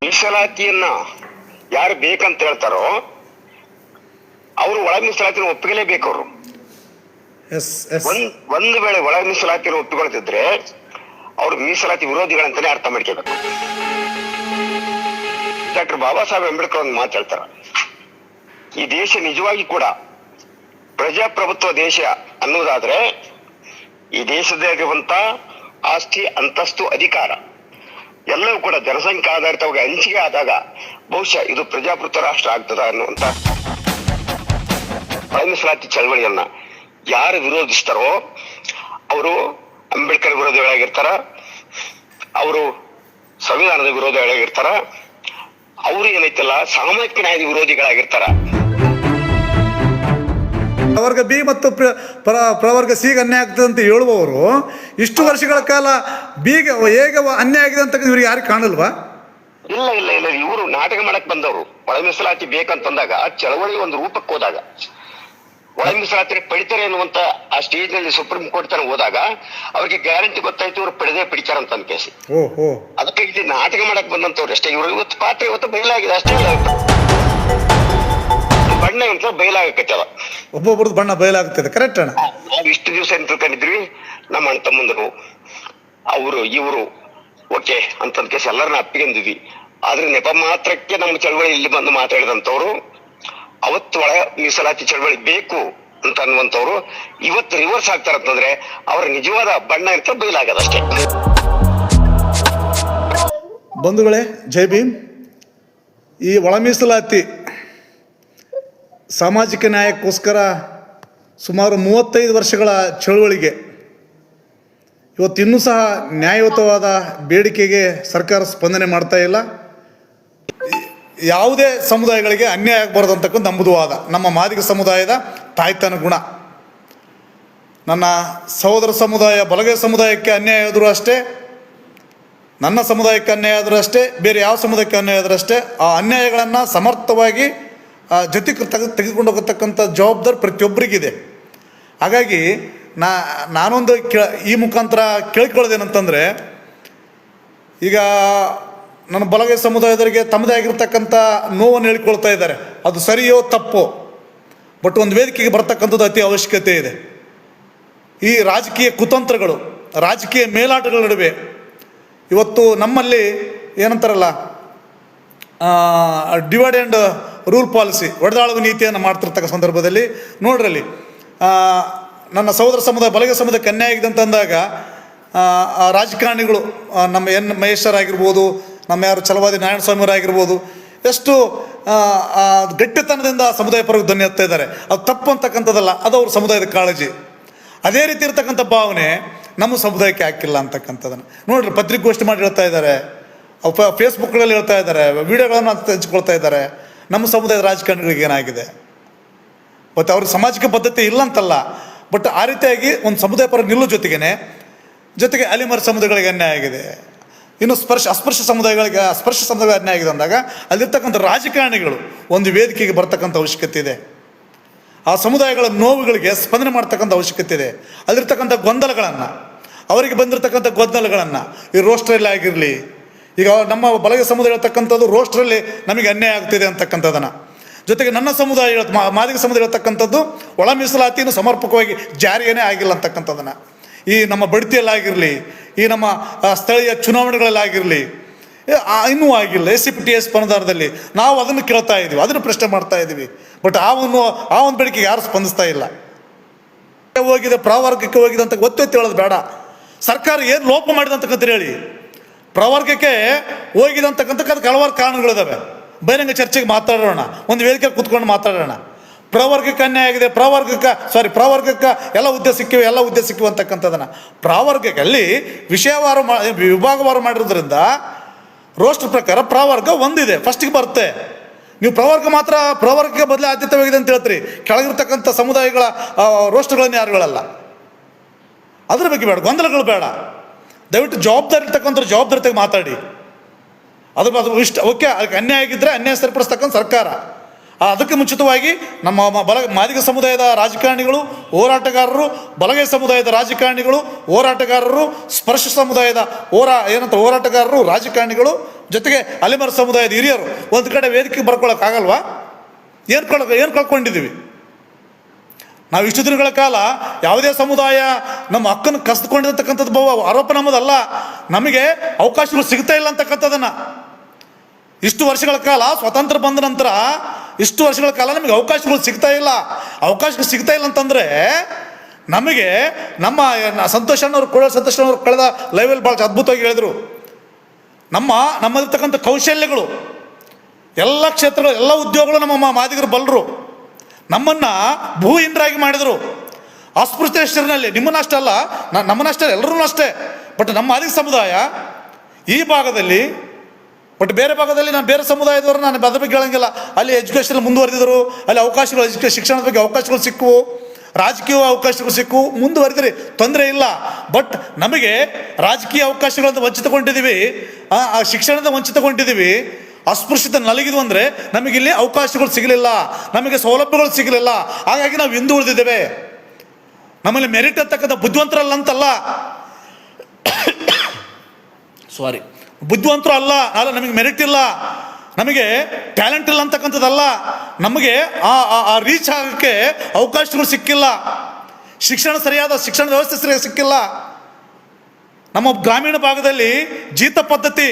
ಮೀಸಲಾತಿಯನ್ನ ಯಾರು ಬೇಕಂತ ಹೇಳ್ತಾರೋ ಅವರು ಒಳ ಮೀಸಲಾತಿನ ಒಪ್ಪಿಗೆಲೇಬೇಕು. ಅವರು ಒಂದು ವೇಳೆ ಒಳ ಮೀಸಲಾತಿಯನ್ನು ಒಪ್ಪಿಕೊಳ್ತಿದ್ರೆ ಅವರು ಮೀಸಲಾತಿ ವಿರೋಧಿಗಳಂತಾನೆ ಅರ್ಥ ಮಾಡ್ಕೋಬೇಕು. ಡಾಕ್ಟರ್ ಬಾಬಾ ಸಾಹೇಬ್ ಅಂಬೇಡ್ಕರ್ ಒಂದು ಮಾತು ಹೇಳ್ತಾರ, ಈ ದೇಶ ನಿಜವಾಗಿ ಕೂಡ ಪ್ರಜಾಪ್ರಭುತ್ವ ದೇಶ ಅನ್ನೋದಾದ್ರೆ ಈ ದೇಶದಾಗಿರುವಂತ ಆಸ್ತಿ, ಅಂತಸ್ತು, ಅಧಿಕಾರ ಎಲ್ಲವೂ ಕೂಡ ಜನಸಂಖ್ಯೆ ಆಧಾರಿತವಾಗಿ ಹಂಚಿಕೆ ಆದಾಗ ಬಹುಶಃ ಇದು ಪ್ರಜಾಪ್ರಭುತ್ವ ರಾಷ್ಟ್ರ ಆಗ್ತದ ಅನ್ನುವಂತ ಒಳ ಮೀಸಲಾತಿ ಚಳವಳಿಯನ್ನ ಯಾರು ವಿರೋಧಿಸ್ತಾರೋ ಅವರು ಅಂಬೇಡ್ಕರ್ ವಿರೋಧಿಗಳಾಗಿರ್ತಾರ, ಅವರು ಸಂವಿಧಾನದ ವಿರೋಧಿಗಳಾಗಿರ್ತಾರ, ಅವರು ಏನೈತಲ್ಲ ಸಾಮಾಜಿಕ ನ್ಯಾಯದ ವಿರೋಧಿಗಳಾಗಿರ್ತಾರ. ಪ್ರವರ್ಗ ಬಿ ಮತ್ತು ಪ್ರವರ್ಗ ಸಿಗೆ ಅನ್ಯಾಯ ಆಗ್ತದೆ ಅಂತ ಹೇಳುವವರು ಇಷ್ಟು ವರ್ಷಗಳ ಕಾಲ ಬಿಗೆ ಹೇಗೆ ಅನ್ಯಾಯ ಆಗಿದೆ ಅಂತ ಇವ್ರಿಗೆ ಯಾರಿಗೆ ಕಾಣಲ್ವಾ? ಇಲ್ಲ ಇಲ್ಲ ಇಲ್ಲ, ಇವರು ನಾಟಕ ಮಾಡಕ್ ಬಂದವರು. ಒಳ ಮೀಸಲಾತಿ ಬೇಕಂತಂದಾಗ ಚಳವಳಿ ಒಂದು ರೂಪಕ್ಕೆ ಹೋದಾಗ ಒಳ ಮೀಸಲಾತಿ ಪಡಿತಾರೆ ಅನ್ನುವಂತ ಆ ಸ್ಟೇಜ್ ನಲ್ಲಿ ಸುಪ್ರೀಂ ಕೋರ್ಟ್ ತನಕ ಹೋದಾಗ ಅವ್ರಿಗೆ ಗ್ಯಾರಂಟಿ ಗೊತ್ತಾಯ್ತು ಇವ್ರು ಪಡಿತಾರ ಅಂತ ಕೇಸಿ. ಅದಕ್ಕೆ ಇಲ್ಲಿ ನಾಟಕ ಮಾಡಕ್ ಬಂದಂತವ್ರು ಅಷ್ಟೇ. ಇವರು ಇವತ್ತು ಪಾತ್ರ ಇವತ್ತು ಬಯಲಾಗಿದೆ ಅಷ್ಟೇ. ಬಣ್ಣ ಅಂತ ಬಯಲಾಗತ್ತವ, ಒಬ್ಬೊಬ್ರದ್ದು ಬಣ್ಣ ಬಯಲಾಗ್ತದೆ. ಕರೆಕ್ಟ್ ಅಣ್ಣ. ನಾವು ಇಷ್ಟು ದಿವಸ ಏನ್ ತಿಳ್ಕೊಂಡಿದ್ವಿ, ನಮ್ಮ ಅಣ್ಣ ತಮ್ಮಂದರು ಅವರು ಇವರು ಓಕೆ ಅಂತ ಕೇಸಿ ಎಲ್ಲರನ್ನ ಅಪ್ಪಿಗೆಂದಿದ್ವಿ. ಆದ್ರೆ ನೆಪ ಮಾತ್ರಕ್ಕೆ ನಮ್ಮ ಚಳವಳಿ ಇಲ್ಲಿ ಬಂದು ಮಾತಾಡಿದಂತವ್ರು, ಅವತ್ತು ಒಳ ಮೀಸಲಾತಿ ಚಳವಳಿ ಬೇಕು ಅಂತ ಅನ್ನುವಂಥವ್ರು ಇವತ್ತು ರಿವರ್ಸ್ ಆಗ್ತಾರಂತಂದ್ರೆ ಅವರ ನಿಜವಾದ ಬಣ್ಣ ಇರ್ತ ಬಯಲಾಗದಷ್ಟೇ. ಬಂಧುಗಳೇ, ಜೈ ಭೀಮ್. ಈ ಒಳ ಮೀಸಲಾತಿ ಸಾಮಾಜಿಕ ನ್ಯಾಯಕ್ಕೋಸ್ಕರ ಸುಮಾರು 35 ವರ್ಷಗಳ ಚಳುವಳಿಗೆ ಇವತ್ತು ಇನ್ನೂ ಸಹ ನ್ಯಾಯಯುತವಾದ ಬೇಡಿಕೆಗೆ ಸರ್ಕಾರ ಸ್ಪಂದನೆ ಮಾಡ್ತಾ ಇಲ್ಲ. ಯಾವುದೇ ಸಮುದಾಯಗಳಿಗೆ ಅನ್ಯಾಯ ಆಗಬಾರ್ದು ಅಂತಕ್ಕಂಥ ನಮ್ಮದು ವಾದ. ನಮ್ಮ ಮಾದಿಗ ಸಮುದಾಯದ ತಾಯ್ತನ ಗುಣ. ನನ್ನ ಸಹೋದರ ಸಮುದಾಯ ಬಲಗೈ ಸಮುದಾಯಕ್ಕೆ ಅನ್ಯಾಯ ಆದರೂ ಅಷ್ಟೇ, ನನ್ನ ಸಮುದಾಯಕ್ಕೆ ಅನ್ಯಾಯ ಆದರೂ ಅಷ್ಟೇ, ಬೇರೆ ಯಾವ ಸಮುದಾಯಕ್ಕೆ ಅನ್ಯಾಯ ಆದರೂ ಅಷ್ಟೇ, ಆ ಅನ್ಯಾಯಗಳನ್ನು ಸಮರ್ಥವಾಗಿ ಜೊತೆಗೆ ತೆಗೆದುಕೊಂಡು ಹೋಗತಕ್ಕಂಥ ಜವಾಬ್ದಾರಿ ಪ್ರತಿಯೊಬ್ಬರಿಗಿದೆ. ಹಾಗಾಗಿ ನಾನೊಂದು ಈ ಮುಖಾಂತರ ಕೇಳ್ಕೊಳ್ಳೋದೇನಂತಂದರೆ, ಈಗ ನನ್ನ ಬಲಗೈ ಸಮುದಾಯದವರಿಗೆ ತಮ್ಮದೇ ಆಗಿರ್ತಕ್ಕಂಥ ನೋವನ್ನು ಹೇಳ್ಕೊಳ್ತಾ ಇದ್ದಾರೆ. ಅದು ಸರಿಯೋ ತಪ್ಪೋ, ಬಟ್ ಒಂದು ವೇದಿಕೆಗೆ ಬರ್ತಕ್ಕಂಥದ್ದು ಅತಿ ಅವಶ್ಯಕತೆ ಇದೆ. ಈ ರಾಜಕೀಯ ಕುತಂತ್ರಗಳು, ರಾಜಕೀಯ ಮೇಲಾಟಗಳ ನಡುವೆ ಇವತ್ತು ನಮ್ಮಲ್ಲಿ ಏನಂತಾರಲ್ಲ, ಡಿವೈಡ್ ಆ್ಯಂಡ್ ರೂಲ್ ಪಾಲಿಸಿ, ಒಡೆದಾಳುವ ನೀತಿಯನ್ನು ಮಾಡ್ತಿರ್ತಕ್ಕ ಸಂದರ್ಭದಲ್ಲಿ ನೋಡ್ರಲ್ಲಿ ನನ್ನ ಸಹೋದರ ಸಮುದಾಯ ಬಲಗೈ ಸಮುದಾಯಕ್ಕೆ ಅನ್ಯಾಯ ಆಗಿದೆ ಅಂತಂದಾಗ ರಾಜಕಾರಣಿಗಳು, ನಮ್ಮ ಎನ್ ಮಹೇಶ್ವರ್ ಆಗಿರ್ಬೋದು, ನಮ್ಮ ಯಾರು ಛಲವಾದಿ ನಾರಾಯಣ ಸ್ವಾಮಿಯವರಾಗಿರ್ಬೋದು, ಎಷ್ಟು ಗಟ್ಟಿತನದಿಂದ ಸಮುದಾಯ ಪರವಾಗಿ ಧ್ವನಿ ಎತ್ತಾ ಇದ್ದಾರೆ. ಅದು ತಪ್ಪು ಅಂತಕ್ಕಂಥದ್ದಲ್ಲ, ಅದು ಅವ್ರ ಸಮುದಾಯದ ಕಾಳಜಿ. ಅದೇ ರೀತಿ ಇರ್ತಕ್ಕಂಥ ಭಾವನೆ ನಮ್ಮ ಸಮುದಾಯಕ್ಕೆ ಹಾಕಿಲ್ಲ ಅಂತಕ್ಕಂಥದ್ದನ್ನು ನೋಡ್ರಿ. ಪತ್ರಿಕಾಗೋಷ್ಠಿ ಮಾಡಿ ಹೇಳ್ತಾ ಇದ್ದಾರೆ, ಫೇಸ್ಬುಕ್ಗಳಲ್ಲಿ ಹೇಳ್ತಾ ಇದ್ದಾರೆ, ವಿಡಿಯೋಗಳನ್ನು ಹಂಚ್ಕೊಳ್ತಾ ಇದ್ದಾರೆ. ನಮ್ಮ ಸಮುದಾಯದ ರಾಜಕಾರಣಿಗಳಿಗೆ ಏನಾಗಿದೆ? ಮತ್ತು ಅವ್ರಿಗೆ ಸಾಮಾಜಿಕ ಬದ್ಧತೆ ಇಲ್ಲ ಅಂತಲ್ಲ, ಬಟ್ ಆ ರೀತಿಯಾಗಿ ಒಂದು ಸಮುದಾಯ ಪರ ನಿಲ್ಲೋ ಜೊತೆಗೆ ಅಲಿಮರ್ ಸಮುದಾಯಗಳಿಗೆ ಅನ್ಯಾಯ ಆಗಿದೆ, ಇನ್ನು ಅಸ್ಪೃಶ್ಯ ಸಮುದಾಯಗಳಿಗೆ ಅನ್ಯಾಯ ಆಗಿದೆ ಅಂದಾಗ ಅಲ್ಲಿರ್ತಕ್ಕಂಥ ರಾಜಕಾರಣಿಗಳು ಒಂದು ವೇದಿಕೆಗೆ ಬರ್ತಕ್ಕಂಥ ಅವಶ್ಯಕತೆ ಇದೆ. ಆ ಸಮುದಾಯಗಳ ನೋವುಗಳಿಗೆ ಸ್ಪಂದನೆ ಮಾಡ್ತಕ್ಕಂಥ ಅವಶ್ಯಕತೆ ಇದೆ. ಅಲ್ಲಿರ್ತಕ್ಕಂಥ ಗೊಂದಲಗಳನ್ನು, ಅವರಿಗೆ ಬಂದಿರತಕ್ಕಂಥ ಗೊಂದಲಗಳನ್ನು ಈ ರೋಸ್ಟ್ರಲ್ಲಿ ಆಗಿರಲಿ, ಈಗ ನಮ್ಮ ಬಲಗೈ ಸಮುದಾಯ ಹೇಳ್ತಕ್ಕಂಥದ್ದು ರೋಸ್ಟ್ರಲ್ಲಿ ನಮಗೆ ಅನ್ಯಾಯ ಆಗ್ತಿದೆ ಅಂತಕ್ಕಂಥದ್ದನ್ನು, ಜೊತೆಗೆ ನನ್ನ ಸಮುದಾಯ ಮಾದಿಗ ಸಮುದಾಯ ಹೇಳ್ತಕ್ಕಂಥದ್ದು ಒಳ ಮೀಸಲಾತಿಯನ್ನು ಸಮರ್ಪಕವಾಗಿ ಜಾರಿಯೇ ಆಗಿಲ್ಲ ಅಂತಕ್ಕಂಥದ್ದನ್ನು, ಈ ನಮ್ಮ ಬಡ್ತಿಯಲ್ಲಾಗಿರಲಿ, ಈ ನಮ್ಮ ಸ್ಥಳೀಯ ಚುನಾವಣೆಗಳಲ್ಲಾಗಿರಲಿ ಇನ್ನೂ ಆಗಿಲ್ಲ. SCPTS ಅನುದಾನದಲ್ಲಿ ನಾವು ಅದನ್ನು ಕೇಳ್ತಾ ಇದ್ದೀವಿ, ಅದನ್ನು ಪ್ರಶ್ನೆ ಮಾಡ್ತಾ ಇದ್ದೀವಿ. ಬಟ್ ಆ ಒಂದು ಬೇಡಿಕೆಗೆ ಯಾರು ಸ್ಪಂದಿಸ್ತಾ ಇಲ್ಲ. ಹೋಗಿದೆ ಪ್ರವರ್ಗಕ್ಕೆ ಹೋಗಿದೆ ಅಂತ ಗೊತ್ತೈತೆ ಹೇಳೋದು ಬೇಡ. ಸರ್ಕಾರ ಏನು ಲೋಪ ಮಾಡಿದೆ ಅಂತಕ್ಕಂತ ಹೇಳಿ, ಪ್ರವರ್ಗಕ್ಕೆ ಹೋಗಿದೆ ಅಂತಕ್ಕಂಥದ್ದು ಹಲವಾರು ಕಾರಣಗಳಿದ್ದಾವೆ. ಬಹಿರಂಗ ಚರ್ಚೆಗೆ ಮಾತಾಡೋಣ, ಒಂದು ವೇದಿಕೆ ಕೂತ್ಕೊಂಡು ಮಾತಾಡೋಣ. ಪ್ರವರ್ಗಕ್ಕೆ ಅನ್ಯಾಯ ಆಗಿದೆ, ಪ್ರವರ್ಗಕ್ಕೆ ಎಲ್ಲ ಹುದ್ದೆ ಸಿಕ್ಕಿವೆ ಅಂತಕ್ಕಂಥದ್ದನ್ನು ಪ್ರವರ್ಗಕ್ಕೆ ಅಲ್ಲಿ ವಿಭಾಗವಾರು ಮಾಡಿರೋದ್ರಿಂದ ರೋಸ್ಟರ್ ಪ್ರಕಾರ ಪ್ರವರ್ಗ ಒಂದಿದೆ, ಫಸ್ಟಿಗೆ ಬರುತ್ತೆ. ನೀವು ಪ್ರವರ್ಗಕ್ಕೆ ಬದಲೇ ಆದ್ಯತೆವಾಗಿದೆ ಅಂತ ಹೇಳ್ತೀರಿ, ಕೆಳಗಿರ್ತಕ್ಕಂಥ ಸಮುದಾಯಗಳ ರೋಸ್ಟರ್ಗಳನ್ನು ಯಾರುಗಳಲ್ಲ. ಅದ್ರ ಬಗ್ಗೆ ಬೇಡ, ಗೊಂದಲಗಳು ಬೇಡ. ದಯವಿಟ್ಟು ಜವಾಬ್ದಾರಿ ಇರ್ತಕ್ಕಂಥ ಜವಾಬ್ದಾರಿತಾಗಿ ಮಾತಾಡಿ. ಅದು ಇಷ್ಟ ಓಕೆ. ಅದಕ್ಕೆ ಅನ್ಯಾಯ ಆಗಿದ್ದರೆ ಅನ್ಯಾಯ ಸರಿಪಡಿಸ್ತಕ್ಕಂಥ ಸರ್ಕಾರ, ಅದಕ್ಕೆ ಮುಂಚಿತವಾಗಿ ನಮ್ಮ ಮಾದಿಗ ಸಮುದಾಯದ ರಾಜಕಾರಣಿಗಳು, ಹೋರಾಟಗಾರರು, ಬಲಗೈ ಸಮುದಾಯದ ರಾಜಕಾರಣಿಗಳು, ಹೋರಾಟಗಾರರು, ಸ್ಪರ್ಶ ಸಮುದಾಯದ ಹೋರಾಟಗಾರರು, ರಾಜಕಾರಣಿಗಳು, ಜೊತೆಗೆ ಅಲೆಮಾರಿ ಸಮುದಾಯದ ಹಿರಿಯರು ಒಂದು ಕಡೆ ವೇದಿಕೆ ಬರ್ಕೊಳ್ಳೋಕ್ಕಾಗಲ್ವಾ? ಏನು ಕಳ್ಕೊಂಡಿದ್ದೀವಿ ನಾವು ಇಷ್ಟು ದಿನಗಳ ಕಾಲ? ಯಾವುದೇ ಸಮುದಾಯ ನಮ್ಮ ಹಕ್ಕನ್ನು ಕಸಿದುಕೊಂಡಿರ್ತಕ್ಕಂಥದ್ದು ಆರೋಪ ನಮ್ಮದಲ್ಲ. ನಮಗೆ ಅವಕಾಶಗಳು ಸಿಗ್ತಾ ಇಲ್ಲ ಅಂತಕ್ಕಂಥದ್ದನ್ನು ಇಷ್ಟು ವರ್ಷಗಳ ಕಾಲ, ಸ್ವಾತಂತ್ರ್ಯ ಬಂದ ನಂತರ ಇಷ್ಟು ವರ್ಷಗಳ ಕಾಲ ನಮಗೆ ಅವಕಾಶಗಳು ಸಿಗ್ತಾ ಇಲ್ಲ. ಅವಕಾಶಗಳು ಸಿಗ್ತಾ ಇಲ್ಲ ಅಂತಂದರೆ ನಮಗೆ ನಮ್ಮ ಸಂತೋಷಣ್ಣವ್ರು ಕಳೆದ ಲೈವಲ್ಲಿ ಭಾಳ ಅದ್ಭುತವಾಗಿ ಹೇಳಿದರು. ನಮ್ಮಲ್ಲಿರ್ತಕ್ಕಂಥ ಕೌಶಲ್ಯಗಳು, ಎಲ್ಲ ಕ್ಷೇತ್ರಗಳು, ಎಲ್ಲ ಉದ್ಯೋಗಗಳು ನಮ್ಮ ಮಾದಿಗರು ಬಲ್ಲರು. ನಮ್ಮನ್ನು ಭೂಹೀನರಾಗಿ ಮಾಡಿದರು. ಅಸ್ಪೃಶ್ಯತೆ ಹೆಸರಿನಲ್ಲಿ ನಿಮ್ಮನ್ನಷ್ಟಲ್ಲ, ನಮ್ಮನ್ನಷ್ಟೇ, ಎಲ್ಲರೂ ಅಷ್ಟೇ. ಬಟ್ ನಮ್ಮ ಮಾದಿಗ ಸಮುದಾಯ ಈ ಭಾಗದಲ್ಲಿ, ಬಟ್ ಬೇರೆ ಭಾಗದಲ್ಲಿ ನಾನು ಬೇರೆ ಸಮುದಾಯದವರು ನಾನು ಅದ್ರ ಬಗ್ಗೆ ಹೇಳಂಗಿಲ್ಲ. ಅಲ್ಲಿ ಎಜುಕೇಷನ್ ಮುಂದುವರೆದಿದ್ರು, ಅಲ್ಲಿ ಅವಕಾಶಗಳು, ಶಿಕ್ಷಣದ ಬಗ್ಗೆ ಅವಕಾಶಗಳು ಸಿಕ್ಕವು, ರಾಜಕೀಯ ಅವಕಾಶಗಳು ಸಿಕ್ಕವು, ಮುಂದುವರೆದ್ರಿ, ತೊಂದರೆ ಇಲ್ಲ. ಬಟ್ ನಮಗೆ ರಾಜಕೀಯ ಅವಕಾಶಗಳಿಂದ ವಂಚಿತಗೊಂಡಿದ್ದೀವಿ, ಶಿಕ್ಷಣದಿಂದ ವಂಚಿತಗೊಂಡಿದ್ದೀವಿ, ಅಸ್ಪೃಶ್ಯತೆ ನಲಗಿದ್ವು ಅಂದರೆ ನಮಗಿಲ್ಲಿ ಅವಕಾಶಗಳು ಸಿಗಲಿಲ್ಲ, ನಮಗೆ ಸೌಲಭ್ಯಗಳು ಸಿಗಲಿಲ್ಲ. ಹಾಗಾಗಿ ನಾವು ಹಿಂದೆ ಉಳಿದಿದ್ದೇವೆ. ನಮ್ಮಲ್ಲಿ ಮೆರಿಟ್ ಅಂತಕ್ಕಂಥ ಬುದ್ಧಿವಂತರಲ್ಲ ಅಂತಲ್ಲ, ಬುದ್ಧಿವಂತರು ಅಲ್ಲ, ನಮಗೆ ಮೆರಿಟ್ ಇಲ್ಲ, ನಮಗೆ ಟ್ಯಾಲೆಂಟ್ ಇಲ್ಲ ಅಂತಕ್ಕಂಥದ್ದಲ್ಲ. ನಮಗೆ ಆ ರೀಚ್ ಆಗೋಕ್ಕೆ ಅವಕಾಶಗಳು ಸಿಕ್ಕಿಲ್ಲ, ಸರಿಯಾದ ಶಿಕ್ಷಣ ವ್ಯವಸ್ಥೆ ಸರಿಯಾಗಿ ಸಿಕ್ಕಿಲ್ಲ. ನಮ್ಮ ಗ್ರಾಮೀಣ ಭಾಗದಲ್ಲಿ ಜೀತ ಪದ್ಧತಿ,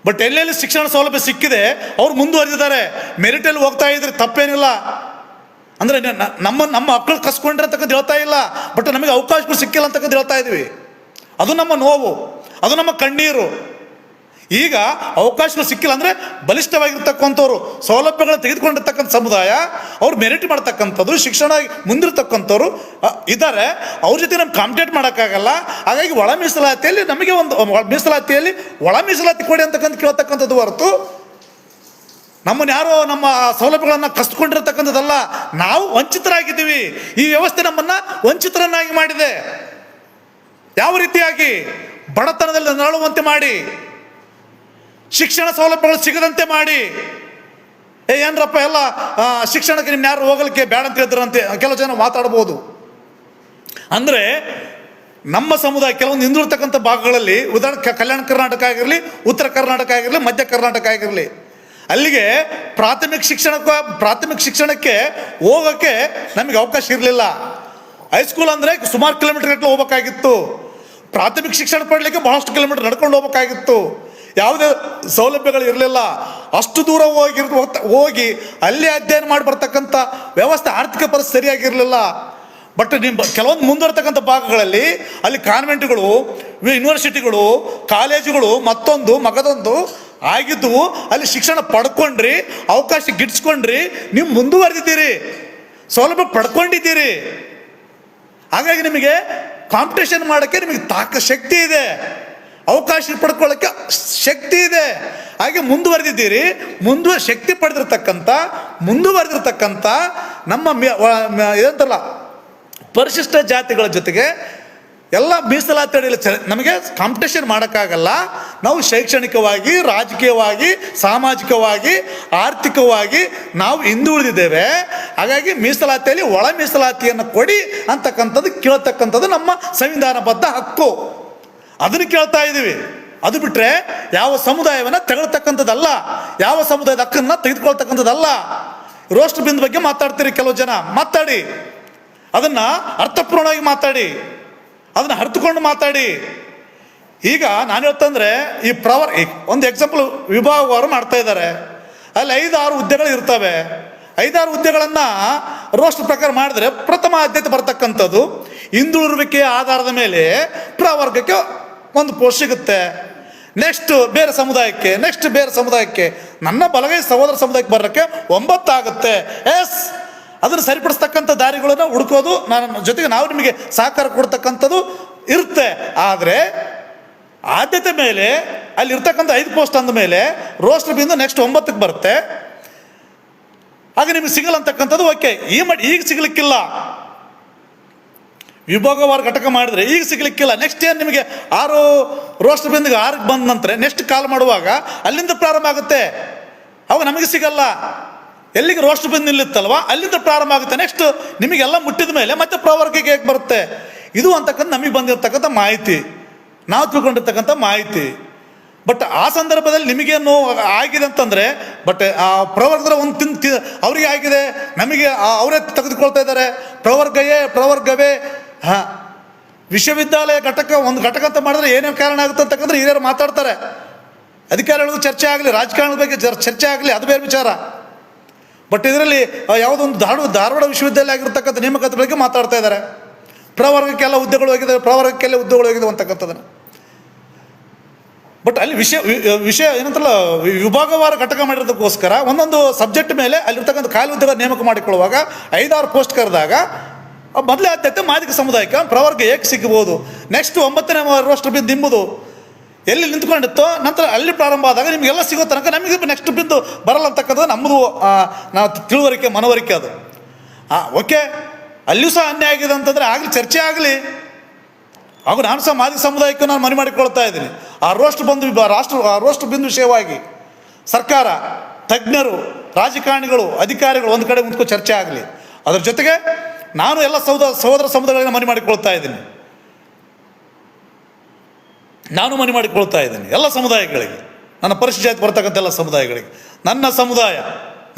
ಬಟ್ ಎಲ್ಲೆಲ್ಲಿ ಶಿಕ್ಷಣ ಸೌಲಭ್ಯ ಸಿಕ್ಕಿದೆ ಅವ್ರು ಮುಂದುವರೆದಿದ್ದಾರೆ. ಮೆರಿಟಲ್ಲಿ ಹೋಗ್ತಾ ಇದ್ರೆ ತಪ್ಪೇನಿಲ್ಲ. ಅಂದರೆ ನಮ್ಮ ಮಕ್ಕಳು ಕಸ್ಕೊಂಡಿರತಕ್ಕಂಥ ಹೇಳ್ತಾ ಇಲ್ಲ, ಬಟ್ ನಮಗೆ ಅವಕಾಶಗಳು ಸಿಕ್ಕಿಲ್ಲ ಅಂತಕ್ಕಂಥ ಹೇಳ್ತಾ ಇದ್ವಿ. ಅದು ನಮ್ಮ ನೋವು, ಅದು ನಮ್ಮ ಕಣ್ಣೀರು. ಈಗ ಅವಕಾಶಗಳು ಸಿಕ್ಕಿಲ್ಲ ಅಂದರೆ ಬಲಿಷ್ಠವಾಗಿರ್ತಕ್ಕಂಥವ್ರು, ಸೌಲಭ್ಯಗಳನ್ನ ತೆಗೆದುಕೊಂಡಿರ್ತಕ್ಕಂಥ ಸಮುದಾಯ, ಅವ್ರು ಮೆರಿಟ್ ಮಾಡ್ತಕ್ಕಂಥದ್ದು, ಶಿಕ್ಷಣ ಮುಂದಿರ್ತಕ್ಕಂಥವ್ರು ಇದ್ದಾರೆ. ಅವ್ರ ಜೊತೆ ನಮ್ಗೆ ಕಾಂಪಿಟೇಟ್ ಮಾಡೋಕ್ಕಾಗಲ್ಲ. ಹಾಗಾಗಿ ಒಳ ಮೀಸಲಾತಿಯಲ್ಲಿ ನಮಗೆ ಒಂದು ಮೀಸಲಾತಿಯಲ್ಲಿ ಒಳ ಮೀಸಲಾತಿ ಕೊಡಿ ಅಂತಕ್ಕಂಥ ಕೇಳ್ತಕ್ಕಂಥದ್ದು ಹೊರತು ನಮ್ಮನ್ನು ಯಾರೋ ನಮ್ಮ ಸೌಲಭ್ಯಗಳನ್ನು ಕಸ್ಕೊಂಡಿರ್ತಕ್ಕಂಥದ್ದಲ್ಲ. ನಾವು ವಂಚಿತರಾಗಿದ್ದೀವಿ. ಈ ವ್ಯವಸ್ಥೆ ನಮ್ಮನ್ನು ವಂಚಿತರನ್ನಾಗಿ ಮಾಡಿದೆ. ಯಾವ ರೀತಿಯಾಗಿ? ಬಡತನದಲ್ಲಿ ನರಳುವಂತೆ ಮಾಡಿ, ಶಿಕ್ಷಣ ಸೌಲಭ್ಯಗಳು ಸಿಗದಂತೆ ಮಾಡಿ. ಏನರಪ್ಪ ಎಲ್ಲ ಶಿಕ್ಷಣಕ್ಕೆ ನಿಮ್ಮ ಯಾರು ಹೋಗಲಿಕ್ಕೆ ಬೇಡ ಅಂತ ಹೇಳಿದ್ರಂತೆ ಕೆಲವು ಜನ ಮಾತಾಡ್ಬೋದು. ಅಂದರೆ ನಮ್ಮ ಸಮುದಾಯ ಕೆಲವೊಂದು ಹಿಂದುಳಿತಕ್ಕಂಥ ಭಾಗಗಳಲ್ಲಿ, ಉದಾಹರಣೆ ಕಲ್ಯಾಣ ಕರ್ನಾಟಕ ಆಗಿರಲಿ, ಉತ್ತರ ಕರ್ನಾಟಕ ಆಗಿರಲಿ, ಮಧ್ಯ ಕರ್ನಾಟಕ ಆಗಿರಲಿ, ಅಲ್ಲಿಗೆ ಪ್ರಾಥಮಿಕ ಶಿಕ್ಷಣಕ್ಕೆ ಹೋಗೋಕ್ಕೆ ನಮಗೆ ಅವಕಾಶ ಇರಲಿಲ್ಲ. ಹೈಸ್ಕೂಲ್ ಅಂದರೆ ಸುಮಾರು ಕಿಲೋಮೀಟರ್ ಗಟ್ಟಲೆ ಹೋಗ್ಬೇಕಾಗಿತ್ತು. ಪ್ರಾಥಮಿಕ ಶಿಕ್ಷಣ ಪಡಲಿಕ್ಕೆ ಬಹಳಷ್ಟು ಕಿಲೋಮೀಟರ್ ನಡ್ಕೊಂಡು ಹೋಗ್ಬೇಕಾಗಿತ್ತು. ಯಾವುದೇ ಸೌಲಭ್ಯಗಳು ಇರಲಿಲ್ಲ. ಅಷ್ಟು ದೂರ ಹೋಗಿ ಅಲ್ಲಿ ಅಧ್ಯಯನ ಮಾಡಿ ಬರ್ತಕ್ಕಂಥ ವ್ಯವಸ್ಥೆ, ಆರ್ಥಿಕ ಪರಿಸ್ಥಿತಿ ಸರಿಯಾಗಿರಲಿಲ್ಲ. ಬಟ್ ಕೆಲವೊಂದು ಮುಂದುವರ್ತಕ್ಕಂಥ ಭಾಗಗಳಲ್ಲಿ ಅಲ್ಲಿ ಕಾನ್ವೆಂಟ್ಗಳು, ಯೂನಿವರ್ಸಿಟಿಗಳು, ಕಾಲೇಜುಗಳು ಮಗದೊಂದು ಆಗಿದ್ದು, ಅಲ್ಲಿ ಶಿಕ್ಷಣ ಪಡ್ಕೊಂಡ್ರಿ, ಅವಕಾಶ ಗಿಟ್ಸ್ಕೊಂಡ್ರಿ, ನೀವು ಮುಂದುವರೆದಿದ್ದೀರಿ, ಸೌಲಭ್ಯ ಪಡ್ಕೊಂಡಿದ್ದೀರಿ. ಹಾಗಾಗಿ ನಿಮಗೆ ಕಾಂಪಿಟೇಷನ್ ಮಾಡೋಕ್ಕೆ ನಿಮಗೆ ಶಕ್ತಿ ಇದೆ, ಅವಕಾಶ ಪಡ್ಕೊಳ್ಳೋಕ್ಕೆ ಶಕ್ತಿ ಇದೆ. ಹಾಗೆ ಮುಂದುವರೆದಿದ್ದೀರಿ. ಶಕ್ತಿ ಮುಂದುವರೆದಿರ್ತಕ್ಕಂಥ ನಮ್ಮ ಏನಂತಲ್ಲ ಪರಿಶಿಷ್ಟ ಜಾತಿಗಳ ಜೊತೆಗೆ ಎಲ್ಲ ಮೀಸಲಾತಿ ಅಡಿಯಲ್ಲಿ ನಮಗೆ ಕಾಂಪಿಟೇಷನ್ ಮಾಡೋಕ್ಕಾಗಲ್ಲ. ನಾವು ಶೈಕ್ಷಣಿಕವಾಗಿ, ರಾಜಕೀಯವಾಗಿ, ಸಾಮಾಜಿಕವಾಗಿ, ಆರ್ಥಿಕವಾಗಿ ನಾವು ಹಿಂದುಳಿದಿದ್ದೇವೆ. ಹಾಗಾಗಿ ಮೀಸಲಾತಿಯಲ್ಲಿ ಒಳ ಮೀಸಲಾತಿಯನ್ನು ಕೊಡಿ ಅಂತಕ್ಕಂಥದ್ದು ಕೇಳ್ತಕ್ಕಂಥದ್ದು ನಮ್ಮ ಸಂವಿಧಾನಬದ್ಧ ಹಕ್ಕು. ಅದನ್ನು ಕೇಳ್ತಾ ಇದ್ದೀವಿ. ಅದು ಬಿಟ್ಟರೆ ಯಾವ ಸಮುದಾಯವನ್ನು ತಗೊಳ್ತಕ್ಕಂಥದ್ದಲ್ಲ, ಯಾವ ಸಮುದಾಯದ ಹಕ್ಕನ್ನು ತೆಗೆದುಕೊಳ್ತಕ್ಕಂಥದ್ದಲ್ಲ. ರೋಸ್ಟ್ ಬಿಂದು ಬಗ್ಗೆ ಮಾತಾಡ್ತೀರಿ ಕೆಲವು ಜನ, ಮಾತಾಡಿ, ಅದನ್ನು ಅರ್ಥಪೂರ್ಣವಾಗಿ ಮಾತಾಡಿ, ಅದನ್ನು ಅರ್ಥಕೊಂಡು ಮಾತಾಡಿ. ಈಗ ನಾನು ಹೇಳ್ತಂದ್ರೆ ಈ ಒಂದು ಎಕ್ಸಾಂಪಲ್ ವಿಭಾಗವಾರು ಮಾಡ್ತಾ ಇದ್ದಾರೆ. ಅಲ್ಲಿ 5-6 ಹುದ್ದೆಗಳು ಇರ್ತವೆ. 5-6 ಹುದ್ದೆಗಳನ್ನು ರೋಸ್ಟ್ ಪ್ರಕಾರ ಮಾಡಿದ್ರೆ ಪ್ರಥಮ ಆದ್ಯತೆ ಬರ್ತಕ್ಕಂಥದ್ದು ಹಿಂದುಳಿರುವಿಕೆಯ ಆಧಾರದ ಮೇಲೆ ಪ್ರವರ್ಗಕ್ಕೆ ಒಂದು ಪೋಸ್ಟ್ ಸಿಗುತ್ತೆ. ನೆಕ್ಸ್ಟ್ ಬೇರೆ ಸಮುದಾಯಕ್ಕೆ, ನನ್ನ ಬಲಗೈ ಸಹೋದರ ಸಮುದಾಯಕ್ಕೆ ಬರೋಕ್ಕೆ 9 ಆಗುತ್ತೆ. ಅದನ್ನು ಸರಿಪಡಿಸ್ತಕ್ಕಂಥ ದಾರಿಗಳನ್ನು ಹುಡುಕೋದು ನನ್ನ ಜೊತೆಗೆ ನಾವು ನಿಮಗೆ ಸಹಕಾರ ಕೊಡ್ತಕ್ಕಂಥದ್ದು ಇರುತ್ತೆ. ಆದರೆ ಆದ್ಯತೆ ಮೇಲೆ ಅಲ್ಲಿ ಇರ್ತಕ್ಕಂಥ 5 ಪೋಸ್ಟ್ ಅಂದ ಮೇಲೆ ರೋಸ್ಟರ್ ಬಿಂದು ನೆಕ್ಸ್ಟ್ 9ಕ್ಕೆ ಬರುತ್ತೆ. ಹಾಗೆ ನಿಮಗೆ ಸಿಗಲ್ಲ ಅಂತಕ್ಕಂಥದ್ದು ಓಕೆ. ಈಗ ಸಿಗಲಿಕ್ಕಿಲ್ಲ, ವಿಭಾಗವಾರು ಘಟಕ ಮಾಡಿದರೆ ಈಗ ಸಿಗಲಿಕ್ಕಿಲ್ಲ. ನೆಕ್ಸ್ಟ್ ಏನು ನಿಮಗೆ 6 ರೋಸ್ಟರ್ ಬಿಂದಿಗೆ 6ಕ್ಕೆ ಬಂದ ನಂತರ ನೆಕ್ಸ್ಟ್ ಕಾಲ್ ಮಾಡುವಾಗ ಅಲ್ಲಿಂದ ಪ್ರಾರಂಭ ಆಗುತ್ತೆ. ಅವಾಗ ನಮಗೆ ಸಿಗಲ್ಲ. ಎಲ್ಲಿಗೆ ರೋಸ್ಟ್ ಬಂದು ನಿಲ್ಲುತ್ತಲ್ವ ಅಲ್ಲಿಂದ ಪ್ರಾರಂಭ ಆಗುತ್ತೆ. ನೆಕ್ಸ್ಟ್ ನಿಮಗೆಲ್ಲ ಮುಟ್ಟಿದ ಮೇಲೆ ಮತ್ತೆ ಪ್ರವರ್ಗಕ್ಕೆ ಹೇಗೆ ಬರುತ್ತೆ ಇದು ಅಂತಕ್ಕಂಥ ನಮಗೆ ಬಂದಿರತಕ್ಕಂಥ ಮಾಹಿತಿ, ನಾವು ತಿಳ್ಕೊಂಡಿರ್ತಕ್ಕಂಥ ಮಾಹಿತಿ. ಬಟ್ ಆ ಸಂದರ್ಭದಲ್ಲಿ ನಿಮಗೇನು ಆಗಿದೆ ಅಂತಂದರೆ ಬಟ್ ಆ ಪ್ರವರ್ಗದ ಒಂದು ಅವರಿಗೆ ಆಗಿದೆ, ನಮಗೆ ಅವರೇ ತೆಗೆದುಕೊಳ್ತಾ ಇದ್ದಾರೆ. ಪ್ರವರ್ಗವೇ ಹಾಂ ವಿಶ್ವವಿದ್ಯಾಲಯ ಒಂದು ಘಟಕ ಅಂತ ಮಾಡಿದ್ರೆ ಏನೇನು ಕಾರಣ ಆಗುತ್ತೆ ಅಂತಕ್ಕಂದ್ರೆ ಹಿರಿಯರು ಮಾತಾಡ್ತಾರೆ. ಅಧಿಕಾರಿಗಳಿಗೂ ಚರ್ಚೆ ಆಗಲಿ, ರಾಜಕಾರಣದ ಬಗ್ಗೆ ಚರ್ಚೆ ಆಗಲಿ, ಅದು ಬೇರೆ ವಿಚಾರ. ಬಟ್ ಇದರಲ್ಲಿ ಯಾವುದೊಂದು ಧಾರವಾಡ ವಿಶ್ವವಿದ್ಯಾಲಯ ಆಗಿರ್ತಕ್ಕಂಥ ನೇಮಕಾತಿ ಬಗ್ಗೆ ಮಾತಾಡ್ತಾ ಇದ್ದಾರೆ. ಪ್ರವರ್ಗಕ್ಕೆಲ್ಲ ಹುದ್ದೆಗಳು ಹೋಗಿದ್ದಾವೆ, ಪ್ರವರ್ಗಕ್ಕೆಲ್ಲ ಹುದ್ದೆಗಳು ಹೋಗಿದ್ದಾವೆ ಅಂತಕ್ಕಂಥದ್ದನ್ನು. ಬಟ್ ಅಲ್ಲಿ ವಿಷಯ ಏನಂತಲ್ಲ ವಿಭಾಗವಾರ ಘಟಕ ಮಾಡಿರೋದಕ್ಕೋಸ್ಕರ ಒಂದೊಂದು ಸಬ್ಜೆಕ್ಟ್ ಮೇಲೆ ಅಲ್ಲಿರ್ತಕ್ಕಂಥ ಖಾಲಿ ಹುದ್ದೆಗಳ ನೇಮಕ ಮಾಡಿಕೊಳ್ಳುವಾಗ 5-6 ಪೋಸ್ಟ್ ಕರೆದಾಗ ಮೊದಲೇ ಆದ್ಯತೆ ಮಾದಿಗ ಸಮುದಾಯಕ್ಕೆ ಪ್ರವರ್ಗ ಏಕೆ ಸಿಗಬಹುದು. ನೆಕ್ಸ್ಟ್ 9ನೇ ರೋಸ್ಟರ್ ಬಿಂದು ನಿಂಬುದು ಎಲ್ಲಿ ನಿಂತ್ಕೊಂಡಿತ್ತೋ ನಂತರ ಅಲ್ಲಿ ಪ್ರಾರಂಭ ಆದಾಗ ನಿಮಗೆಲ್ಲ ಸಿಗೋ ತನಕ ನಮಗೆ ನೆಕ್ಸ್ಟ್ ಬಿಂದು ಬರಲ್ಲ ಅಂತಕ್ಕಂಥದ್ದು ನಮ್ಮದು ನಾವು ತಿಳುವಳಿಕೆ ಮನವರಿಕೆ. ಅದು ಓಕೆ, ಅಲ್ಲಿಯೂ ಸಹ ಅನ್ಯಾಯ ಆಗಿದೆ ಅಂತಂದರೆ ಆಗಲಿ, ಚರ್ಚೆ ಆಗಲಿ. ಹಾಗೂ ನಾನು ಸಹ ಮಾದಿಗ ಸಮುದಾಯಕ್ಕೂ ನಾನು ಮನವಿ ಮಾಡಿಕೊಳ್ತಾ ಇದ್ದೀನಿ. ಆ ರೋಸ್ಟ್ ಬಿಂದು ವಿಷಯವಾಗಿ ಸರ್ಕಾರ, ತಜ್ಞರು, ರಾಜಕಾರಣಿಗಳು, ಅಧಿಕಾರಿಗಳು ಒಂದು ಕಡೆ ನಿಂತ್ಕೊಂಡು ಚರ್ಚೆ ಆಗಲಿ. ಅದರ ಜೊತೆಗೆ ನಾನು ಎಲ್ಲ ಸಹೋದರ ಸಮುದಾಯಗಳಿಗೆ ಮನವಿ ಮಾಡಿಕೊಳ್ತಾ ಇದ್ದೀನಿ. ಎಲ್ಲ ಸಮುದಾಯಗಳಿಗೆ, ನನ್ನ ಪರಿಶಿಷ್ಟ ಜಾತಿ ಬರ್ತಕ್ಕಂಥ ಎಲ್ಲ ಸಮುದಾಯಗಳಿಗೆ, ನನ್ನ ಸಮುದಾಯ,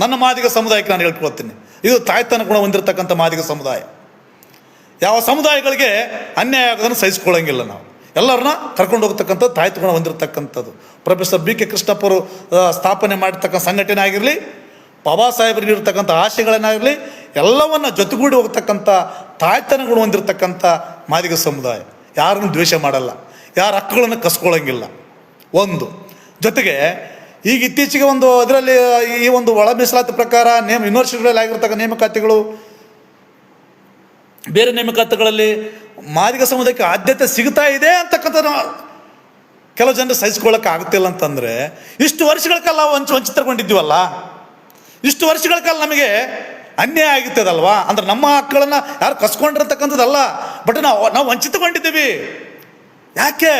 ನನ್ನ ಮಾದಿಗ ಸಮುದಾಯಕ್ಕೆ ನಾನು ಹೇಳ್ಕೊಳ್ತೀನಿ, ಇದು ತಾಯ್ತನ ಗುಣ ಹೊಂದಿರತಕ್ಕಂಥ ಮಾದಿಗ ಸಮುದಾಯ. ಯಾವ ಸಮುದಾಯಗಳಿಗೆ ಅನ್ಯಾಯ ಆಗೋದನ್ನು ಸಹಿಸ್ಕೊಳ್ಳೋಂಗಿಲ್ಲ. ನಾವು ಎಲ್ಲರನ್ನ ಕರ್ಕೊಂಡು ಹೋಗ್ತಕ್ಕಂಥ ತಾಯ್ತ ಗುಣ ಹೊಂದಿರತಕ್ಕಂಥದ್ದು. ಪ್ರೊಫೆಸರ್ ಬಿ ಕೆ ಕೃಷ್ಣಪ್ಪರು ಸ್ಥಾಪನೆ ಮಾಡಿರ್ತಕ್ಕಂಥ ಸಂಘಟನೆ ಆಗಿರಲಿ, ಬಾಬಾ ಸಾಹೇಬರಿಗೆ ಇರತಕ್ಕಂಥ ಆಶಯಗಳನ್ನಾಗಿರಲಿ, ಎಲ್ಲವನ್ನ ಜೊತೆಗೂಡಿ ಹೋಗ್ತಕ್ಕಂಥ ತಾಯ್ತನ ಗುಣ ಹೊಂದಿರತಕ್ಕಂಥ ಮಾದಿಗ ಸಮುದಾಯ. ಯಾರನ್ನು ದ್ವೇಷ ಮಾಡಲ್ಲ, ಯಾರ ಹಕ್ಕುಗಳನ್ನು ಕಸ್ಕೊಳ್ಳೋಂಗಿಲ್ಲ. ಒಂದು ಜೊತೆಗೆ ಈಗ ಇತ್ತೀಚೆಗೆ ಒಂದು ಅದರಲ್ಲಿ ಈ ಒಂದು ಒಳ ಮೀಸಲಾತಿ ಪ್ರಕಾರ ಯೂನಿವರ್ಸಿಟಿಗಳಲ್ಲಿ ಆಗಿರ್ತಕ್ಕಂಥ ನೇಮಕಾತಿಗಳು, ಬೇರೆ ನೇಮಕಾತಿಗಳಲ್ಲಿ ಮಾದಿಗ ಸಮುದಾಯಕ್ಕೆ ಆದ್ಯತೆ ಸಿಗ್ತಾ ಇದೆ ಅಂತಕ್ಕಂಥ ಕೆಲವು ಜನರು ಸಹಿಸ್ಕೊಳ್ಳೋಕೆ ಆಗ್ತಿಲ್ಲ. ಅಂತಂದರೆ ಇಷ್ಟು ವರ್ಷಗಳ ಕಾಲ ವಂಚಿತಗೊಂಡಿದ್ದೀವಲ್ಲ, ಇಷ್ಟು ವರ್ಷಗಳ ಕಾಲ ನಮಗೆ ಅನ್ಯಾಯ ಆಗಿರ್ತದಲ್ವಾ. ಅಂದ್ರೆ ನಮ್ಮ ಹಕ್ಕುಗಳನ್ನು ಯಾರು ಕಸ್ಕೊಂಡಿರ್ತಕ್ಕಂಥದ್ದಲ್ಲ, ಬಟ್ ನಾವು ವಂಚಿತಗೊಂಡಿದ್ದೀವಿ. ಯಾಕೆ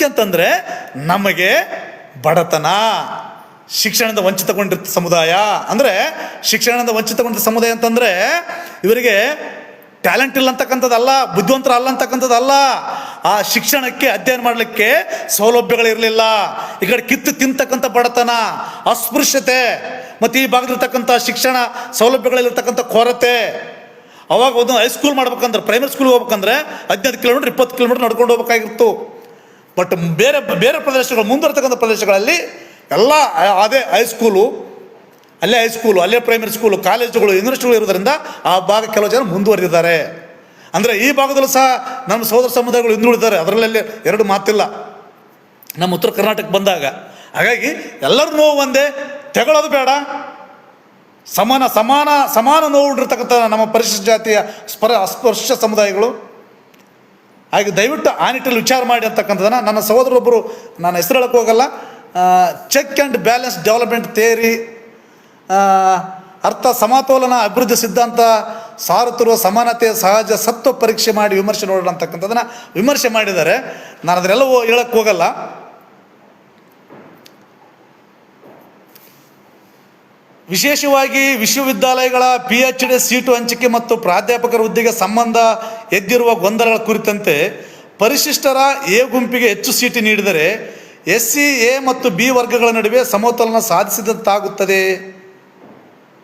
ಅಂತಂದರೆ ನಮಗೆ ಬಡತನ, ಶಿಕ್ಷಣದಿಂದ ವಂಚಿತಗೊಂಡಿರ್ತ ಸಮುದಾಯ. ಅಂದರೆ ಶಿಕ್ಷಣದಿಂದ ವಂಚಿತಗೊಂಡ ಸಮುದಾಯ ಅಂತಂದರೆ ಇವರಿಗೆ ಟ್ಯಾಲೆಂಟ್ ಇಲ್ಲ ಅಂತಕ್ಕಂಥದ್ದಲ್ಲ, ಬುದ್ಧಿವಂತರ ಅಲ್ಲ ಅಂತಕ್ಕಂಥದ್ದಲ್ಲ. ಆ ಶಿಕ್ಷಣಕ್ಕೆ ಅಧ್ಯಯನ ಮಾಡಲಿಕ್ಕೆ ಸೌಲಭ್ಯಗಳಿರಲಿಲ್ಲ. ಈ ಕಡೆ ಕಿತ್ತು ತಿಂತಕ್ಕಂಥ ಬಡತನ, ಅಸ್ಪೃಶ್ಯತೆ, ಮತ್ತು ಈ ಭಾಗದಲ್ಲಿರ್ತಕ್ಕಂಥ ಶಿಕ್ಷಣ ಸೌಲಭ್ಯಗಳಲ್ಲಿರ್ತಕ್ಕಂಥ ಕೊರತೆ. ಅವಾಗ ಒಂದು ಹೈಸ್ಕೂಲ್ ಮಾಡ್ಬೇಕಂದ್ರೆ, ಪ್ರೈಮರಿ ಸ್ಕೂಲ್ ಹೋಗ್ಬೇಕಂದ್ರೆ 15 ಕಿಲೋಮೀಟ್ರ್ 20 ಕಿಲೋಮೀಟ್ರ್ ನಡ್ಕೊಂಡು ಹೋಗ್ಬೇಕಾಗಿತ್ತು. ಬಟ್ ಬೇರೆ ಪ್ರದೇಶಗಳು, ಮುಂದಿರ್ತಕ್ಕಂಥ ಪ್ರದೇಶಗಳಲ್ಲಿ ಎಲ್ಲ ಅದೇ ಹೈಸ್ಕೂಲು, ಅಲ್ಲೇ ಪ್ರೈಮರಿ ಸ್ಕೂಲು, ಕಾಲೇಜುಗಳು, ಯೂನಿವರ್ಸಿಟಿಗಳು ಇರೋದ್ರಿಂದ ಆ ಭಾಗ ಕೆಲವು ಜನ ಮುಂದುವರೆದಿದ್ದಾರೆ. ಅಂದರೆ ಈ ಭಾಗದಲ್ಲೂ ಸಹ ನಮ್ಮ ಸಹೋದರ ಸಮುದಾಯಗಳು ಹಿಂದುಳಿದಿದ್ದಾರೆ, ಅದರಲ್ಲಿ ಎರಡು ಮಾತಿಲ್ಲ ನಮ್ಮ ಉತ್ತರ ಕರ್ನಾಟಕ ಬಂದಾಗ. ಹಾಗಾಗಿ ಎಲ್ಲರೂ ನೋವು ಒಂದೇ, ತೆಗೊಳ್ಳೋದು ಬೇಡ. ಸಮಾನ ನೋವು ಇರ್ತಕ್ಕಂಥ ನಮ್ಮ ಪರಿಶಿಷ್ಟ ಜಾತಿಯ ಅಸ್ಪೃಶ್ಯ ಸಮುದಾಯಗಳು. ಹಾಗೆ ದಯವಿಟ್ಟು ಆ ನಿಟ್ಟಲ್ಲಿ ವಿಚಾರ ಮಾಡಿ ಅಂತಕ್ಕಂಥದ್ದನ್ನು ನನ್ನ ಸಹೋದರೊಬ್ಬರು, ನಾನು ಹೆಸರು ಹೇಳಕ್ಕೆ ಹೋಗಲ್ಲ, check and balance development theory ಅರ್ಥ ಸಮತೋಲನ ಅಭಿವೃದ್ಧಿ ಸಿದ್ಧಾಂತ ಸಾರುತ್ತಿರುವ ಸಮಾನತೆಯ ಸಹಜ ಸತ್ವ ಪರೀಕ್ಷೆ ಮಾಡಿ ವಿಮರ್ಶೆ ನೋಡೋಣ ಅಂತಕ್ಕಂಥದ್ದನ್ನು ವಿಮರ್ಶೆ ಮಾಡಿದ್ದಾರೆ. ನಾನು ಅದನ್ನೆಲ್ಲ ಹೇಳಕ್ಕೆ ಹೋಗಲ್ಲ. ವಿಶೇಷವಾಗಿ ವಿಶ್ವವಿದ್ಯಾಲಯಗಳ PhD ಸೀಟು ಹಂಚಿಕೆ ಮತ್ತು ಪ್ರಾಧ್ಯಾಪಕರ ಹುದ್ದೆಗೆ ಸಂಬಂಧ ಎದ್ದಿರುವ ಗೊಂದಲಗಳ ಕುರಿತಂತೆ ಪರಿಶಿಷ್ಟರ ಎ ಗುಂಪಿಗೆ ಹೆಚ್ಚು ಸೀಟು ನೀಡಿದರೆ SC A ಮತ್ತು B ವರ್ಗಗಳ ನಡುವೆ ಸಮತೋಲನ ಸಾಧಿಸಿದಂತಾಗುತ್ತದೆ.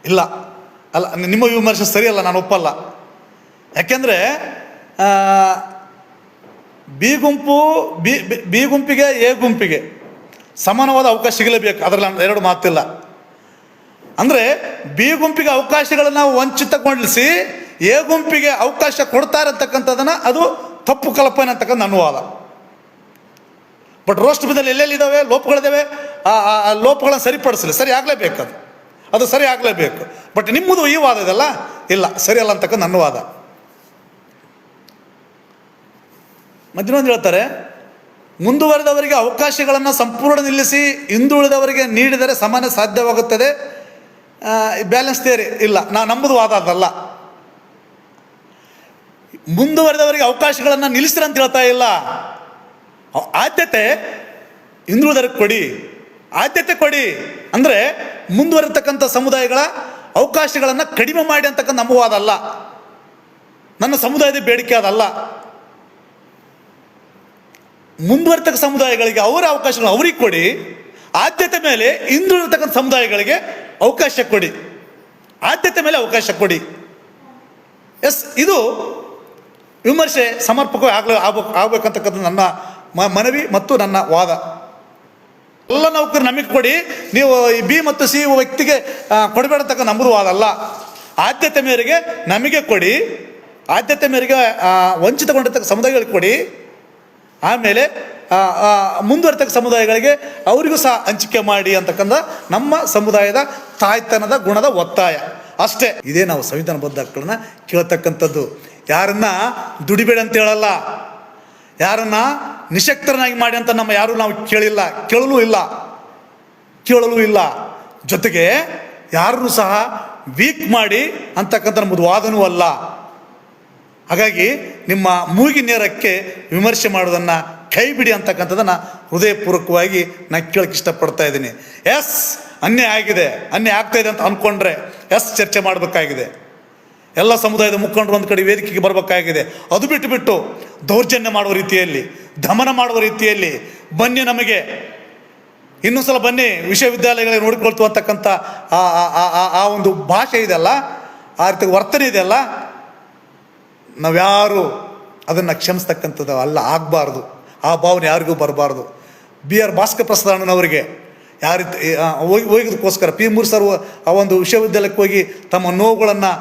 ಇಲ್ಲ, ನಿಮ್ಮ ವಿಮರ್ಶೆ ಸರಿಯಲ್ಲ, ನಾನು ಒಪ್ಪಲ್ಲ. ಯಾಕೆಂದರೆ ಬಿ ಗುಂಪಿಗೆ ಎ ಗುಂಪಿಗೆ ಸಮಾನವಾದ ಅವಕಾಶ ಸಿಗಲೇಬೇಕು, ಅದರಲ್ಲಿ ಎರಡು ಮಾತಿಲ್ಲ. ಅಂದರೆ ಬಿ ಗುಂಪಿಗೆ ಅವಕಾಶಗಳನ್ನು ವಂಚಿತಗೊಳಿಸಿ ಎ ಗುಂಪಿಗೆ ಅವಕಾಶ ಕೊಡ್ತಾರೆ ಅಂತಕ್ಕಂಥದ್ದನ್ನು ಅದು ತಪ್ಪು ಕಲ್ಪನೆ ಅಂತಕ್ಕಂಥ ನನ್ನ ವಾದ. ಬಟ್ ರೋಸ್ಟ್ ಬಿದ್ದಲ್ಲಿ ಎಲ್ಲೆಲ್ಲಿದ್ದಾವೆ ಲೋಪಗಳಿದ್ದಾವೆ, ಆ ಲೋಪಗಳನ್ನು ಸರಿಪಡಿಸಲಿ, ಸರಿ ಆಗಲೇಬೇಕು, ಅದು ಸರಿ ಆಗಲೇಬೇಕು. ಬಟ್ ನಿಮ್ಮದು ಈ ವಾದ ಇದೆಲ್ಲ ಇಲ್ಲ, ಸರಿಯಲ್ಲ ಅಂತಕ್ಕಂಥ ನನ್ನ ವಾದ. ಮಧ್ಯನೊಂದು ಹೇಳ್ತಾರೆ, ಮುಂದುವರೆದವರಿಗೆ ಅವಕಾಶಗಳನ್ನು ಸಂಪೂರ್ಣ ನಿಲ್ಲಿಸಿ ಹಿಂದುಳಿದವರಿಗೆ ನೀಡಿದರೆ ಸಮಾನ ಸಾಧ್ಯವಾಗುತ್ತದೆ. ಬ್ಯಾಲೆನ್ಸ್ ಥಿಯರಿ ಇಲ್ಲ, ನಂಬುದು ವಾದ ಅದಲ್ಲ. ಮುಂದುವರೆದವರಿಗೆ ಅವಕಾಶಗಳನ್ನು ನಿಲ್ಲಿಸ್ತೀರ ಅಂತ ಹೇಳ್ತಾ ಇಲ್ಲ. ಆದ್ಯತೆ ಹಿಂದುಳಿದವರಿಗೆ ಕೊಡಿ, ಆದ್ಯತೆ ಕೊಡಿ. ಅಂದರೆ ಮುಂದುವರಿತಕ್ಕಂಥ ಸಮುದಾಯಗಳ ಅವಕಾಶಗಳನ್ನು ಕಡಿಮೆ ಮಾಡಿ ಅಂತಕ್ಕಂಥ ನಮ್ಮ ವಾದ ಅಲ್ಲ, ನನ್ನ ಸಮುದಾಯದ ಬೇಡಿಕೆ ಅದಲ್ಲ. ಮುಂದುವರಿತಕ್ಕ ಸಮುದಾಯಗಳಿಗೆ ಅವರ ಅವಕಾಶಗಳನ್ನು ಅವ್ರಿಗೆ ಕೊಡಿ, ಆದ್ಯತೆ ಮೇಲೆ ಹಿಂದುಳಿರ್ತಕ್ಕಂಥ ಸಮುದಾಯಗಳಿಗೆ ಅವಕಾಶ ಕೊಡಿ, ಆದ್ಯತೆ ಮೇಲೆ ಅವಕಾಶ ಕೊಡಿ. ಎಸ್, ಇದು ವಿಮರ್ಶೆ ಸಮರ್ಪಕವಾಗಿ ಆಗ್ಬೇಕಂತಕ್ಕಂಥ ನನ್ನ ಮನವಿ ಮತ್ತು ನನ್ನ ವಾದ. ಎಲ್ಲ ನೌಕರು ನಮಗೆ ಕೊಡಿ, ನೀವು ಈ ಬಿ ಮತ್ತು ಸಿ ವ್ಯಕ್ತಿಗೆ ಕೊಡಬೇಡತಕ್ಕ ನಮ್ಮದು ವಾದ ಅಲ್ಲ. ಆದ್ಯತೆ ಮೇರೆಗೆ ನಮಗೆ ಕೊಡಿ, ಆದ್ಯತೆ ಮೇರೆಗೆ ವಂಚಿತಗೊಂಡಿರ್ತಕ್ಕ ಸಮುದಾಯಗಳಿಗೆ ಕೊಡಿ, ಆಮೇಲೆ ಮುಂದುವರಿತಕ್ಕ ಸಮುದಾಯಗಳಿಗೆ ಅವರಿಗೂ ಸಹ ಹಂಚಿಕೆ ಮಾಡಿ ಅಂತಕ್ಕಂಥ ನಮ್ಮ ಸಮುದಾಯದ ತಾಯ್ತನದ ಗುಣದ ಒತ್ತಾಯ ಅಷ್ಟೇ. ಇದೇ ನಾವು ಸಂವಿಧಾನಬದ್ಧ ಹಕ್ಕುಗಳನ್ನ ಕೇಳ್ತಕ್ಕಂಥದ್ದು. ಯಾರನ್ನ ದುಡಿಬೇಡ ಅಂತ ಹೇಳಲ್ಲ, ಯಾರನ್ನ ನಿಶಕ್ತರನ್ನಾಗಿ ಮಾಡಿ ಅಂತ ಯಾರು ನಾವು ಕೇಳಿಲ್ಲ, ಕೇಳಲೂ ಇಲ್ಲ. ಜೊತೆಗೆ ಯಾರನ್ನು ಸಹ ವೀಕ್ ಮಾಡಿ ಅಂತಕ್ಕಂಥ ನಮ್ಮದು ವಾದನೂ ಅಲ್ಲ. ಹಾಗಾಗಿ ನಿಮ್ಮ ಮೂಗಿ ನೇರಕ್ಕೆ ವಿಮರ್ಶೆ ಮಾಡೋದನ್ನು ಕೈ ಬಿಡಿ ಅಂತಕ್ಕಂಥದ್ದನ್ನು ಹೃದಯಪೂರ್ವಕವಾಗಿ ನಾನು ಕೇಳಕ್ಕೆ ಇಷ್ಟಪಡ್ತಾ ಇದ್ದೀನಿ. ಎಸ್, ಅನ್ಯಾಯ ಆಗಿದೆ, ಅನ್ಯಾಯ ಆಗ್ತಾ ಇದೆ ಅಂತ ಅಂದ್ಕೊಂಡ್ರೆ ಎಸ್ ಚರ್ಚೆ ಮಾಡಬೇಕಾಗಿದೆ. ಎಲ್ಲ ಸಮುದಾಯದ ಮುಖಂಡರು ಒಂದು ಕಡೆ ವೇದಿಕೆಗೆ ಬರಬೇಕಾಗಿದೆ. ಅದು ಬಿಟ್ಟು ದೌರ್ಜನ್ಯ ಮಾಡುವ ರೀತಿಯಲ್ಲಿ, ದಮನ ಮಾಡುವ ರೀತಿಯಲ್ಲಿ ಬನ್ನಿ, ನಮಗೆ ಇನ್ನೊಂದು ಸಲ ಬನ್ನಿ ವಿಶ್ವವಿದ್ಯಾಲಯಗಳಿಗೆ ನೋಡಿಕೊಳ್ತು ಅಂತಕ್ಕಂಥ ಆ ಒಂದು ಭಾಷೆ ಇದೆಯಲ್ಲ, ಆ ರೀತಿ ವರ್ತನೆ ಇದೆಯಲ್ಲ, ನಾವ್ಯಾರು ಅದನ್ನು ಕ್ಷಮಿಸ್ತಕ್ಕಂಥದ್ದು ಅಲ್ಲ, ಆಗಬಾರ್ದು. ಆ ಭಾವನೆ ಯಾರಿಗೂ ಬರಬಾರ್ದು. BR ಭಾಸ್ಕರ ಪ್ರಸಾದ್ ಅಣ್ಣನವರಿಗೆ ಯಾವ ರೀತಿ ಹೋಗೋದಕ್ಕೋಸ್ಕರ P3 ಸರ್ ಆ ಒಂದು ವಿಶ್ವವಿದ್ಯಾಲಯಕ್ಕೆ ಹೋಗಿ ತಮ್ಮ ನೋವುಗಳನ್ನು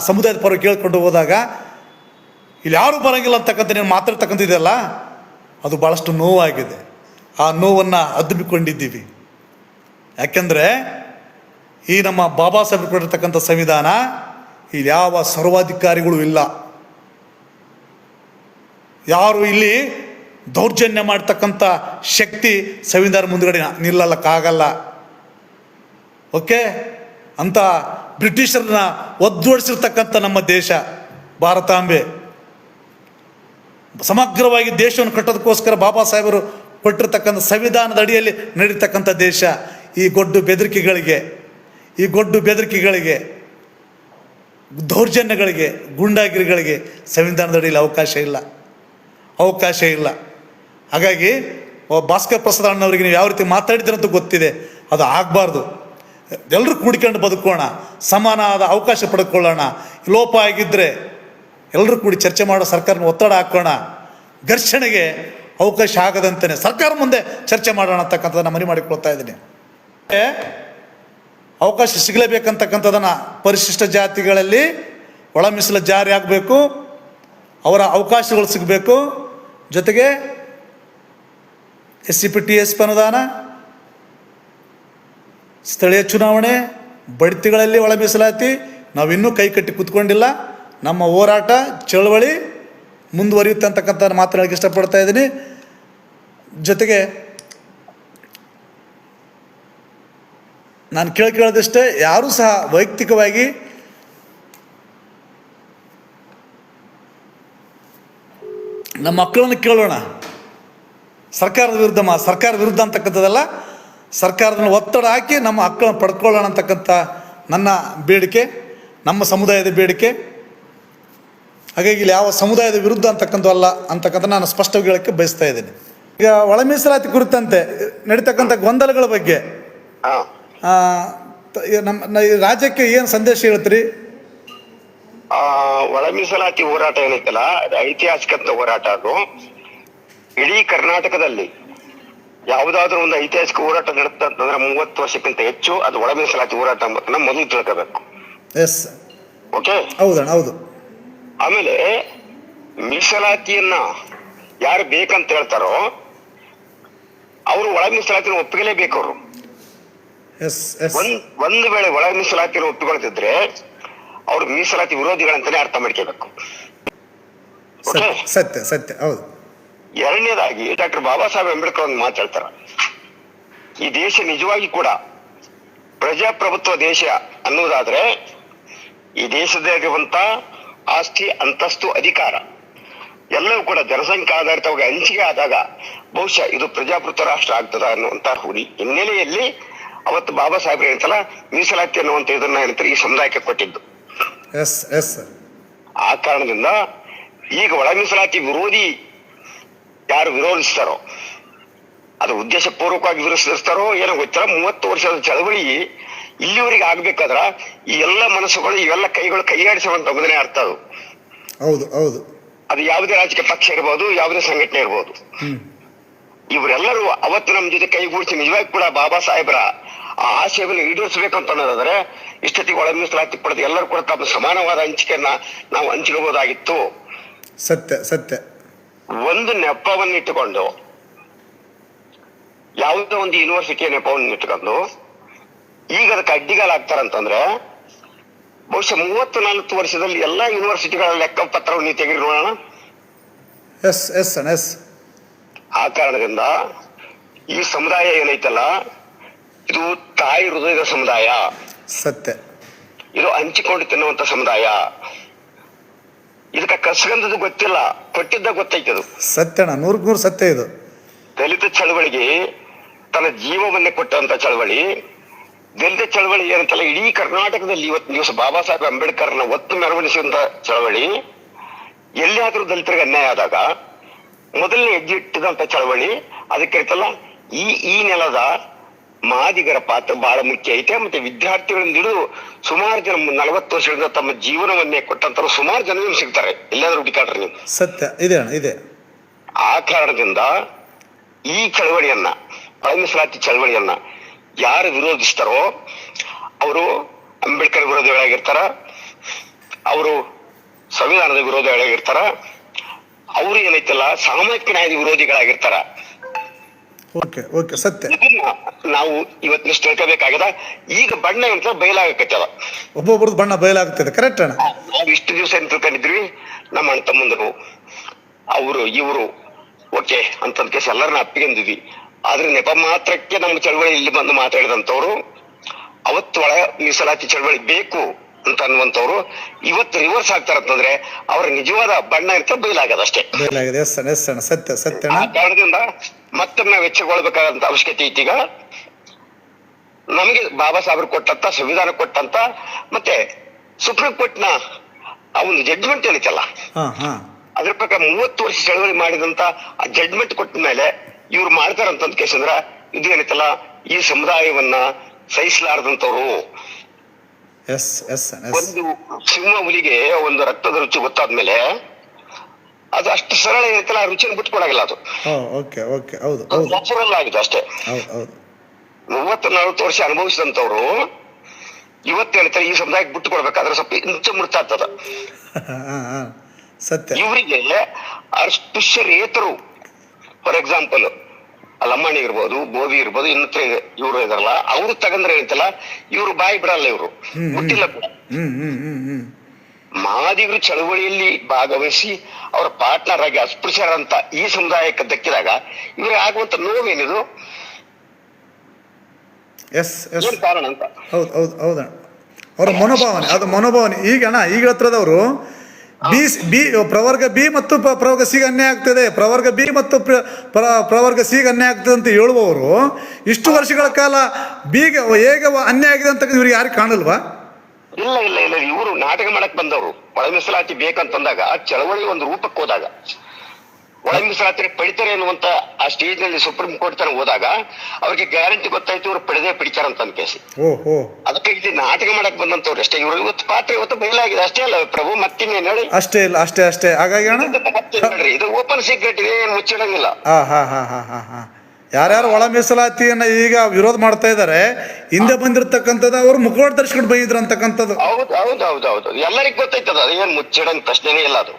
ಸಮುದಾಯದ ಪರವಾಗಿ ಕೇಳ್ಕೊಂಡು ಹೋದಾಗ ಇಲ್ಲಿ ಯಾರೂ ಬರೋಂಗಿಲ್ಲ ಅಂತಕ್ಕಂಥ ನೀವು ಮಾತಾಡ್ತಕ್ಕಂಥದ್ದೆಲ್ಲ ಅದು ಭಾಳಷ್ಟು ನೋವಾಗಿದೆ. ಆ ನೋವನ್ನು ಅದ್ದುಬಿಕೊಂಡಿದ್ದೀವಿ. ಯಾಕೆಂದರೆ ಈ ನಮ್ಮ ಬಾಬಾ ಸಾಹೇಬ್ ಕೊಟ್ಟಿರ್ತಕ್ಕಂಥ ಸಂವಿಧಾನ ಇಲ್ಲಿ ಯಾವ ಸರ್ವಾಧಿಕಾರಿಗಳು ಇಲ್ಲ, ಯಾರು ಇಲ್ಲಿ ದೌರ್ಜನ್ಯ ಮಾಡ್ತಕ್ಕಂಥ ಶಕ್ತಿ ಸಂವಿಧಾನ ಮುಂದುಗಡೆ ನಿಲ್ಲಕ್ಕಾಗಲ್ಲ. ಓಕೆ, ಅಂತ ಬ್ರಿಟಿಷರನ್ನ ಒದ್ದೋಡಿಸಿರ್ತಕ್ಕಂಥ ನಮ್ಮ ದೇಶ ಭಾರತಾಂಬೆ ಸಮಗ್ರವಾಗಿ ದೇಶವನ್ನು ಕಟ್ಟೋದಕ್ಕೋಸ್ಕರ ಬಾಬಾ ಸಾಹೇಬರು ಕೊಟ್ಟಿರ್ತಕ್ಕಂಥ ಸಂವಿಧಾನದ ಅಡಿಯಲ್ಲಿ ನಡೀತಕ್ಕಂಥ ದೇಶ. ಈ ಗೊಡ್ಡು ಬೆದರಿಕೆಗಳಿಗೆ ದೌರ್ಜನ್ಯಗಳಿಗೆ, ಗೂಂಡಾಗಿರಿಗಳಿಗೆ ಸಂವಿಧಾನದ ಅಡಿಯಲ್ಲಿ ಅವಕಾಶ ಇಲ್ಲ. ಹಾಗಾಗಿ ಭಾಸ್ಕರ್ ಪ್ರಸಾದ್ ಅಣ್ಣವರಿಗೆ ನೀವು ಯಾವ ರೀತಿ ಮಾತಾಡಿದ್ರಂತ ಗೊತ್ತಿದೆ, ಅದು ಆಗಬಾರ್ದು. ಎಲ್ಲರೂ ಕೂಡಿಕೊಂಡು ಬದುಕೋಣ, ಸಮಾನವಾದ ಅವಕಾಶ ಪಡ್ಕೊಳ್ಳೋಣ. ಲೋಪ ಆಗಿದ್ದರೆ ಎಲ್ಲರೂ ಕೂಡಿ ಚರ್ಚೆ ಮಾಡೋ ಸರ್ಕಾರನ ಒತ್ತಡ ಹಾಕೋಣ. ಘರ್ಷಣೆಗೆ ಅವಕಾಶ ಆಗದಂತೆ ಸರ್ಕಾರ ಮುಂದೆ ಚರ್ಚೆ ಮಾಡೋಣ ಅಂತಕ್ಕಂಥದ್ದನ್ನು ಮನವಿ ಮಾಡಿಕೊಳ್ತಾ ಇದ್ದೀನಿ. ಅವಕಾಶ ಸಿಗಲೇಬೇಕಂತಕ್ಕಂಥದ್ದನ್ನು ಪರಿಶಿಷ್ಟ ಜಾತಿಗಳಲ್ಲಿ ಒಳ ಮೀಸಲು ಜಾರಿ ಆಗಬೇಕು, ಅವರ ಅವಕಾಶಗಳು ಸಿಗಬೇಕು. ಜೊತೆಗೆ SCP TSP ಅನುದಾನ, ಸ್ಥಳೀಯ ಚುನಾವಣೆ, ಬಡ್ತಿಗಳಲ್ಲಿ ಒಳ ಮೀಸಲಾತಿ ನಾವಿನ್ನೂ ಕೈ ಕಟ್ಟಿ ಕೂತ್ಕೊಂಡಿಲ್ಲ. ನಮ್ಮ ಹೋರಾಟ ಚಳವಳಿ ಮುಂದುವರಿಯುತ್ತೆ ಅಂತಕ್ಕಂಥ ಮಾತನಾಡಕ್ಕೆ ಇಷ್ಟಪಡ್ತಾ ಇದ್ದೀನಿ. ಜೊತೆಗೆ ನಾನು ಕೇಳೋದಷ್ಟೇ, ಯಾರೂ ಸಹ ವೈಯಕ್ತಿಕವಾಗಿ ನಮ್ಮ ಮಕ್ಕಳನ್ನು ಕೇಳೋಣ. ಸರ್ಕಾರದ ವಿರುದ್ಧ ಅಂತಕ್ಕಂಥದ್ದಲ್ಲ, ಸರ್ಕಾರದಲ್ಲಿ ಒತ್ತಡ ಹಾಕಿ ನಮ್ಮ ಹಕ್ಕನ್ನು ಪಡ್ಕೊಳ್ಳೋಣ ಅಂತಕ್ಕಂಥ ನನ್ನ ಬೇಡಿಕೆ, ನಮ್ಮ ಸಮುದಾಯದ ಬೇಡಿಕೆ. ಹಾಗಾಗಿ ಇಲ್ಲಿ ಯಾವ ಸಮುದಾಯದ ವಿರುದ್ಧ ಅಂತಕ್ಕಂಥವಲ್ಲ ಅಂತಕ್ಕಂಥ ನಾನು ಸ್ಪಷ್ಟವಾಗಿ ಹೇಳೋಕ್ಕೆ ಬಯಸ್ತಾ ಇದ್ದೀನಿ. ಈಗ ಒಳ ಮೀಸಲಾತಿ ಕುರಿತಂತೆ ನಡೀತಕ್ಕಂಥ ಗೊಂದಲಗಳ ಬಗ್ಗೆ ನಮ್ಮ ರಾಜ್ಯಕ್ಕೆ ಏನು ಸಂದೇಶ ಹೇಳ್ತೀರಿ? ಒಳ ಮೀಸಲಾತಿ ಹೋರಾಟ ಏನೈತಲ್ಲ, ಅದು ಐತಿಹಾಸಿಕ ಹೋರಾಟ. ಅದು ಇಡೀ ಕರ್ನಾಟಕದಲ್ಲಿ ಯಾವುದಾದ್ರೂ ಒಂದು ಐತಿಹಾಸಿಕ ಹೋರಾಟ ನಡೆಸ್ತಂತಂದ್ರೆ 30 ವರ್ಷಕ್ಕಿಂತ ಹೆಚ್ಚು ಅದು ಒಳ ಮೀಸಲಾತಿ ಹೋರಾಟ ಅಂತ ಮೊದಲು ತಿಳ್ಕೋಬೇಕು. ಎಸ್, ಓಕೆ, ಹೌದಣ್ಣ, ಹೌದು. ಆಮೇಲೆ ಮೀಸಲಾತಿಯನ್ನ ಯಾರು ಬೇಕಂತ ಹೇಳ್ತಾರೋ ಅವರು ಒಳ ಮೀಸಲಾತಿನ ಒಪ್ಪಿಗೆಲೇಬೇಕು. ಅವರು ಒಂದು ವೇಳೆ ಒಳ ಮೀಸಲಾತಿನ ಒಪ್ಪಿಕೊಳ್ತಿದ್ರೆ ಅವ್ರು ಮೀಸಲಾತಿ ವಿರೋಧಿಗಳಂತಾನೆ ಅರ್ಥ ಮಾಡ್ಕೋಬೇಕು. ಸತ್ಯ, ಹೌದು. ಎರಡನೇದಾಗಿ ಡಾಕ್ಟರ್ ಬಾಬಾ ಸಾಹೇಬ್ ಅಂಬೇಡ್ಕರ್ ಒಂದು ಮಾತಾಡ್ತಾರ, ಈ ದೇಶ ನಿಜವಾಗಿ ಕೂಡ ಪ್ರಜಾಪ್ರಭುತ್ವ ದೇಶ ಅನ್ನೋದಾದ್ರೆ ಈ ದೇಶದಾಗಿರುವಂತ ಆಸ್ತಿ, ಅಂತಸ್ತು, ಅಧಿಕಾರ ಎಲ್ಲವೂ ಕೂಡ ಜನಸಂಖ್ಯೆ ಆಧಾರಿತವಾಗಿ ಹಂಚಿಕೆ ಆದಾಗ ಬಹುಶಃ ಇದು ಪ್ರಜಾಪ್ರಭುತ್ವ ರಾಷ್ಟ್ರ ಆಗ್ತದ ಅನ್ನುವಂತ ಹಿನ್ನೆಲೆಯಲ್ಲಿ ಅವತ್ತು ಬಾಬಾ ಸಾಹೇಬ್ರು ಏನಂತಲ್ಲ ಮೀಸಲಾತಿ ಅನ್ನುವಂತ ಇದನ್ನ ಏನಂತಾರೆ ಈ ಸಮುದಾಯಕ್ಕೆ ಕೊಟ್ಟಿದ್ದು. ಎಸ್ ಎಸ್ ಆ ಕಾರಣದಿಂದ ಈಗ ಒಳ ಮೀಸಲಾತಿ ವಿರೋಧಿ ಯಾರು ವಿರೋಧಿಸ್ತಾರೋ, ಅದು ಉದ್ದೇಶ ಪೂರ್ವಕವಾಗಿ ವಿರೋಧಿಸ್ತಾರೋ ಏನೋ ಗೊತ್ತಿಲ್ಲ, 30 ವರ್ಷದ ಚಳವಳಿ ಇಲ್ಲಿವರೆಗೆ ಆಗ್ಬೇಕಾದ್ರ ಈ ಎಲ್ಲ ಮನಸ್ಸುಗಳು ಇವೆಲ್ಲ ಕೈಗಳು ಕೈಯಾಡಿಸುವಂತ ಮೊದಲನೇ ಅರ್ಥ ಅದು. ಹೌದು ಹೌದು. ಅದು ಯಾವುದೇ ರಾಜಕೀಯ ಪಕ್ಷ ಇರ್ಬೋದು, ಯಾವುದೇ ಸಂಘಟನೆ ಇರ್ಬೋದು, ಇವರೆಲ್ಲರೂ ಅವತ್ತು ನಮ್ಮ ಜೊತೆ ಕೈಗೂಡಿಸಿ ನಿಜವಾಗಿ ಕೂಡ ಬಾಬಾ ಸಾಹೇಬರ ಆ ಆಶಯವನ್ನು ಈಡೇರಿಸಬೇಕಂತ ಅನ್ನೋದಾದ್ರೆ ಇಷ್ಟೊತ್ತಿಗೆ ಒಳ ಮೀಸಲಾತಿ ಪಡೆದು ಎಲ್ಲರೂ ಕೂಡ ತಮ್ಮ ಸಮಾನವಾದ ಹಂಚಿಕೆಯನ್ನ ನಾವು ಹಂಚಿಕೋಬಹುದಾಗಿತ್ತು. ಸತ್ಯ ಸತ್ಯ. ಒಂದು ನೆಪವನ್ನು ಇಟ್ಟುಕೊಂಡು, ಯಾವುದೋ ಒಂದು ಯೂನಿವರ್ಸಿಟಿಯ ನೆಪವನ್ನು ಇಟ್ಟುಕೊಂಡು ಈಗ ಅದಕ್ಕೆ ಅಡ್ಡಿಗಾಲಾಗ್ತಾರಂತಂದ್ರೆ ಬಹುಶಃ 30-40 ವರ್ಷದಲ್ಲಿ ಎಲ್ಲಾ ಯೂನಿವರ್ಸಿಟಿಗಳ ಲೆಕ್ಕ ಪತ್ರವನ್ನು ನೀವು ತೆಗೆದು ನೋಡೋಣ. Yes yes yes. ಆ ಕಾರಣದಿಂದ ಈ ಸಮುದಾಯ ಏನೈತಲ್ಲ, ಇದು ತಾಯಿ ಹೃದಯದ ಸಮುದಾಯ, ಸತ್ಯ. ಇದು ಹಂಚಿಕೊಂಡು ತಿನ್ನುವಂತ ಸಮುದಾಯ. ಇದಕ್ಕೆ ಕಸಗಂದದ್ದು ಗೊತ್ತಿಲ್ಲ, ಕೊಟ್ಟಿದ್ದ ಗೊತ್ತೈತದು. ಸತ್ಯಣ್ಣ, 100% ಸತ್ಯ ಇದು. ದಲಿತ ಚಳವಳಿಗೆ ತನ್ನ ಜೀವವನ್ನೇ ಕೊಟ್ಟಂತ ಚಳವಳಿ, ದಲಿತ ಚಳವಳಿ ಏನಂತಲ್ಲ ಇಡೀ ಕರ್ನಾಟಕದಲ್ಲಿ ಇವತ್ತು ದಿವಸ ಬಾಬಾ ಸಾಹೇಬ್ ಅಂಬೇಡ್ಕರ್ನ ಒತ್ತು ಮೆರವಣಿಸುವಂತ ಚಳವಳಿ. ಎಲ್ಲಿಯಾದ್ರೂ ದಲಿತರಿಗೆ ಅನ್ಯಾಯ ಆದಾಗ ಮೊದಲನೇ ಹೆಜ್ಜೆ ಇಟ್ಟಿದಂತ ಚಳವಳಿ. ಅದಕ್ಕೆ ಅಂತಲ್ಲ ಈ ನೆಲದ ಮಾದಿಗರ ಪಾತ್ರ ಬಹಳ ಮುಖ್ಯ ಐತೆ. ಮತ್ತೆ ವಿದ್ಯಾರ್ಥಿಗಳಿಂದ ಹಿಡಿದು ಸುಮಾರು ಜನ 40 ವರ್ಷಗಳಿಂದ ತಮ್ಮ ಜೀವನವನ್ನೇ ಕೊಟ್ಟಂತ ಸುಮಾರು ಜನ ಸಿಗ್ತಾರೆ, ಎಲ್ಲಾದ್ರೂ ಹುಡುಕಾಡ್ರಿ ನೀವು. ಸತ್ಯ ಇದೆ ಅಣ್ಣ, ಇದೆ. ಆ ಕಾರಣದಿಂದ ಈ ಚಳವಳಿಯನ್ನ, ಒಳ ಮೀಸಲಾತಿ ಚಳವಳಿಯನ್ನ ಯಾರು ವಿರೋಧಿಸ್ತಾರೋ ಅವರು ಅಂಬೇಡ್ಕರ್ ವಿರೋಧಿಗಳಾಗಿರ್ತಾರ, ಅವರು ಸಂವಿಧಾನದ ವಿರೋಧಿಗಳಾಗಿರ್ತಾರ, ಅವರು ಏನೈತಲ್ಲ ಸಾಮಾಜಿಕ ನ್ಯಾಯದ ವಿರೋಧಿಗಳಾಗಿರ್ತಾರ. ಓಕೆ ಓಕೆ, ಸತ್ಯ. ಇದನ್ನ ನಾವು ಇವತ್ತಿನಷ್ಟು ತಿಳ್ಕೋಬೇಕಾಗದ. ಈಗ ಬಣ್ಣ ಅಂತ ಬಯಲಾಗತ್ತದ, ಒಬ್ಬೊಬ್ರದ್ದು ಬಣ್ಣ ಬಯಲಾಗ್ತದೆ. ಕರೆಕ್ಟ್ ಅಣ್ಣ. ನಾವು ಇಷ್ಟು ದಿವಸ ಏನ್ ತಿಳ್ಕೊಂಡಿದ್ವಿ, ನಮ್ಮ ಅಣ್ಣ ತಮ್ಮಂದರು ಅವರು ಇವರು ಓಕೆ ಅಂತ ಕೇಸ್ ಎಲ್ಲರನ್ನ ಅಪ್ಪಿಗೆಂದಿದ್ವಿ. ಆದ್ರೆ ನೆಪ ಮಾತ್ರಕ್ಕೆ ನಮ್ಮ ಚಳವಳಿ ಇಲ್ಲಿ ಬಂದು ಮಾತಾಡಿದಂತವ್ರು, ಅವತ್ತು ಒಳ ಮೀಸಲಾತಿ ಚಳವಳಿ ಬೇಕು ಅಂತ ಅನ್ನುವಂಥವ್ರು ಇವತ್ತು ರಿವರ್ಸ್ ಆಗ್ತಾರಂತಂದ್ರೆ ಅವರ ನಿಜವಾದ ಬಣ್ಣ ಅಂತ ಬಯಲಾಗದ ಅಷ್ಟೇ. ಸತ್ಯ ಸತ್ಯ. ಆ ಕಾರಣದಿಂದ ಮತ್ತೆ ನಾವು ಎಚ್ಚರಗೊಳ್ಬೇಕಾದಂತ ಅವಶ್ಯಕತೆ ಐತೀಗ. ನಮಗೆ ಬಾಬಾ ಸಾಹೇಬರು ಕೊಟ್ಟಂತ ಸಂವಿಧಾನ ಕೊಟ್ಟಂತ ಮತ್ತೆ ಸುಪ್ರೀಂ ಕೋರ್ಟ್ ನ ಆ ಒಂದು ಜಡ್ಜ್ಮೆಂಟ್ ಏನೈತಲ್ಲ, ಅದ್ರ ಪ್ರಕಾರ 30 ವರ್ಷ ಚಳವಳಿ ಮಾಡಿದಂತ ಆ ಜಡ್ಜ್ಮೆಂಟ್ ಕೊಟ್ಟ ಮೇಲೆ ಇವ್ರು ಮಾಡ್ತಾರಂತ ಕೇಸ್ ಅಂದ್ರ ಇದು ಏನೈತಲ್ಲ ಈ ಸಮುದಾಯವನ್ನ ಸಹಿಸಲಾರದಂತವ್ರು. ಒಂದು ಸಿಂಹ ಹುಲಿಗೆ ಒಂದು ರಕ್ತದ ರುಚಿ ಗೊತ್ತಾದ್ಮೇಲೆ ಅದು ಅಷ್ಟು ಸರಳ ಏನೈತಲ್ಲ ಆ ರುಚಿನ ಬಿಟ್ಕೊಡಾಗಿಲ್ಲ. ಅದು ನ್ಯಾಚುರಲ್ ಆಗಿದೆ ಅಷ್ಟೇ. 30-40 ವರ್ಷ ಅನುಭವಿಸಿದಂತವ್ರು ಇವತ್ತೇನೈತಲ್ಲ ಈ ಸಮುದಾಯಕ್ಕೆ ಬಿಟ್ಟು ಕೊಡ್ಬೇಕಾದ್ರೆ ಸ್ವಲ್ಪ ಇಂಚ ಮುಡ್ತಾ ಇರ್ತದ. ಇವರಿಗೆ ಅಸ್ಪೃಶ್ಯರೇತರು, ಫಾರ್ ಎಕ್ಸಾಂಪಲ್ ಲಮ್ಮಣಿ ಇರ್ಬೋದು, ಗೋಬಿ ಇರ್ಬೋದು, ಇನ್ನತ್ರ ಇವರು ಇದಾರಲ್ಲ ಅವ್ರು ತಗಂದ್ರೆ ಏನೈತಲ್ಲ ಇವ್ರು ಬಾಯಿ ಬಿಡಲ್ಲ, ಇವರು ಹುಟ್ಟಿಲ್ಲ ಕೂಡ. ಮಾದಿಗರು ಚಳವಳಿಯಲ್ಲಿ ಭಾಗವಹಿಸಿ ಅವರ ಪಾರ್ಟ್ನರ್ ಆಗಿ ಅಸ್ಪೃಶ್ಯರಂತ ಈ ಸಮುದಾಯಕ್ಕೆ ದಕ್ಕಿದಾಗ ಇವ್ರಿಗೆ ಆಗುವಂತ ನೋವೇನಿದು, ಏನ್ ಕಾರಣ ಅಂತ. ಹೌದಣ್ಣ, ಅವರ ಮನೋಭಾವನೆ, ಅದು ಮನೋಭಾವನೆ. ಈಗ ಅಣ್ಣ ಈಗ ಹತ್ರದವರು ಬಿ ಪ್ರವರ್ಗ ಬಿ ಮತ್ತು ಪ್ರವರ್ಗ ಸಿಗೆ ಅನ್ಯಾಯ ಆಗ್ತದೆ, ಪ್ರವರ್ಗ ಬಿ ಮತ್ತು ಪ್ರವರ್ಗ ಸಿಗೆ ಅನ್ಯಾಯ ಆಗ್ತದೆ ಅಂತ ಹೇಳುವವರು ಇಷ್ಟು ವರ್ಷಗಳ ಕಾಲ ಬಿಗೆ ಹೇಗೆ ಅನ್ಯಾಯ ಆಗಿದೆ ಅಂತ ಇವ್ರಿಗೆ ಯಾರಿಗೆ ಕಾಣಲ್ವಾ? ಇಲ್ಲ ಇಲ್ಲ ಇಲ್ಲ, ಇವರು ನಾಟಕ ಮಾಡಕ್ ಬಂದವರು. ಒಳ ಮೀಸಲಾತಿ ಬೇಕಂತಂದಾಗ ಚಳವಳಿ ಒಂದು ರೂಪಕ್ಕೆ ಹೋದಾಗ ಒಳ ಮೀಸಲಾತಿ ಪಡಿತಾರೆ ಅನ್ನುವಂತ ಆ ಸ್ಟೇಜ್ ನಲ್ಲಿ ಸುಪ್ರೀಂ ಕೋರ್ಟ್ ತನಕ ಹೋದಾಗ ಅವ್ರಿಗೆ ಗ್ಯಾರಂಟಿ ಗೊತ್ತಾಯ್ತು ಇವ್ರು ಪಡೆದೇ ಪಡಿತಾರಂತ ಕೇಸಿ. ಅದಕ್ಕೆ ಇಲ್ಲಿ ನಾಟಕ ಮಾಡಕ್ ಬಂದಂತವ್ರು ಅಷ್ಟೇ. ಇವರು ಇವತ್ತು ಪಾತ್ರ ಇವತ್ತು ಬಯಲಾಗಿದೆ ಅಷ್ಟೇ ಅಲ್ಲ ಪ್ರಭು, ಮತ್ತಿನ್ನೇನು ಹೇಳಿ? ಅಷ್ಟೇ ಇಲ್ಲ, ಅಷ್ಟೇ. ಹಾಗಾಗಿ ನೋಡ್ರಿ, ಇದು ಓಪನ್ ಸೀಕ್ರೆಟ್ ಇದೆ, ಏನು ಮುಚ್ಚಿಡಂಗಿಲ್ಲ. ಯಾರ್ಯಾರು ಒಳ ಮೀಸಲಾತಿಯನ್ನ ಈಗ ವಿರೋಧ ಮಾಡ್ತಾ ಇದಾರೆ, ಹಿಂದೆ ಬಂದಿರತಕ್ಕಂಥದ್ದು ಅವರು ಮುಖವಾಡ ಧರಿಸ್ಕೊಂಡು ಬೈದ್ರು ಅಂತಕ್ಕಂಥದ್ದು. ಹೌದು ಎಲ್ಲರಿಗೂ ಗೊತ್ತೈತದ, ಅದೇನ್ ಮುಚ್ಚಿಡಂಗ್ ಪ್ರಶ್ನೆನೇ ಇಲ್ಲ ಅದು.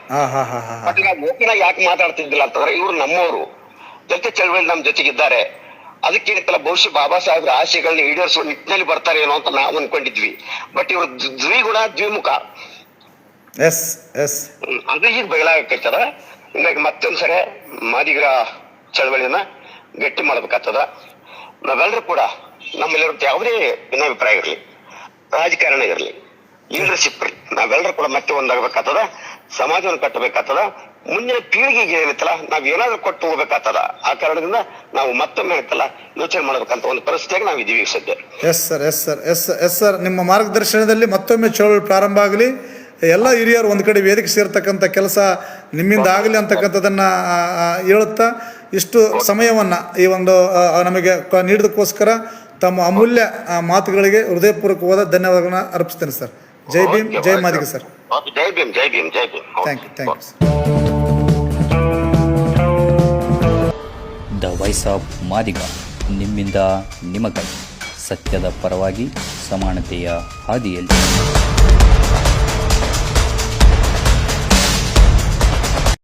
ಓಪನ್ ಆಗಿ ಯಾಕೆ ಮಾತಾಡ್ತಿದ್ದಿಲ್ಲ ಅಂತಂದ್ರೆ ಇವ್ರು ನಮ್ಮವರು, ದಲಿತ ಚಳವಳಿ ನಮ್ ಜೊತೆಗಿದ್ದಾರೆ. ಅದಕ್ಕೇನಿತ್ತಲ್ಲ ಬಹುಶಃ ಬಾಬಾ ಸಾಹೇಬ್ರ ಆಶಯಗಳನ್ನ ಈಡೇರಿಸುವ ನಿಟ್ಟಿನಲ್ಲಿ ಬರ್ತಾರೆ ಏನೋ ಅಂತ ನಾವು ಅನ್ಕೊಂಡಿದ್ವಿ. ಬಟ್ ಇವ್ರು ದ್ವಿಗುಣ ದ್ವಿಮುಖ, ಅದು ಈಗ ಬಯಲಾಗತ್ತದ. ಹಿಂಗಾಗಿ ಮತ್ತೊಂದ್ಸರಿ ಮಾದಿಗರ ಚಳವಳಿಯನ್ನ ಗಟ್ಟಿ ಮಾಡ್ಬೇಕಾಗ್ತದ. ನಾವೆಲ್ಲರೂ ಕೂಡ ನಮ್ಮಲ್ಲಿರುವಂತ ಯಾವುದೇ ಭಿನ್ನಾಭಿಪ್ರಾಯ ಇರಲಿ, ರಾಜಕಾರಣ ಇರಲಿ, ಲೀಡರ್ಶಿಪ್ ಇರಲಿ, ನಾವೆಲ್ಲರೂ ಕೂಡ ಮತ್ತೆ ಒಂದಾಗಬೇಕಾಗ್ತದ. ಸಮಾಜವನ್ನು ಕಟ್ಟಬೇಕಾಗ್ತದ, ಮುಂದಿನ ಪೀಳಿಗೆಗೆ ಏನೈತಲ್ಲ ನಾವ್ ಏನಾದ್ರೂ ಕೊಟ್ಟು ಹೋಗ್ಬೇಕಾಗ್ತದ. ಆ ಕಾರಣದಿಂದ ನಾವು ಮತ್ತೊಮ್ಮೆ ಏನೈತಲ್ಲ ಯೋಚನೆ ಮಾಡ್ಬೇಕಂತ ಒಂದು ಪರಿಸ್ಥಿತಿಯಾಗಿ ನಾವು ಇದೀವಿ ಈಗ ಸದ್ಯ. ಎಸ್ ಸರ್, ನಿಮ್ಮ ಮಾರ್ಗದರ್ಶನದಲ್ಲಿ ಮತ್ತೊಮ್ಮೆ ಚಳವಳಿ ಪ್ರಾರಂಭ ಆಗಲಿ. ಎಲ್ಲ ಹಿರಿಯರು ಒಂದು ಕಡೆ ವೇದಿಕೆ ಸೇರ್ತಕ್ಕಂಥ ಕೆಲಸ ನಿಮ್ಮಿಂದ ಆಗಲಿ ಅಂತಕ್ಕಂಥದ್ದನ್ನು ಹೇಳುತ್ತಾ ಇಷ್ಟು ಸಮಯವನ್ನು ಈ ಒಂದು ನಮಗೆ ನೀಡಿದಕ್ಕೋಸ್ಕರ ತಮ್ಮ ಅಮೂಲ್ಯ ಮಾತುಗಳಿಗೆ ಹೃದಯಪೂರ್ವಕವಾದ ಧನ್ಯವಾದಗಳನ್ನ ಅರ್ಪಿಸ್ತೇನೆ ಸರ್. ಜೈ ಭೀಮ್, ಜೈ ಮಾದಿಗ ಸರ್. ಜೈ ಭೀಮ್, ಜೈ ಭೀಮ್, ಜೈ Bhim. Thank you sir. The voice of Madiga, ನಿಮ್ಮಿಂದ ನಿಮಗಾಗಿ, ಸತ್ಯದ ಪರವಾಗಿ, ಸಮಾನತೆಯ ಹಾದಿಯಲ್ಲಿ.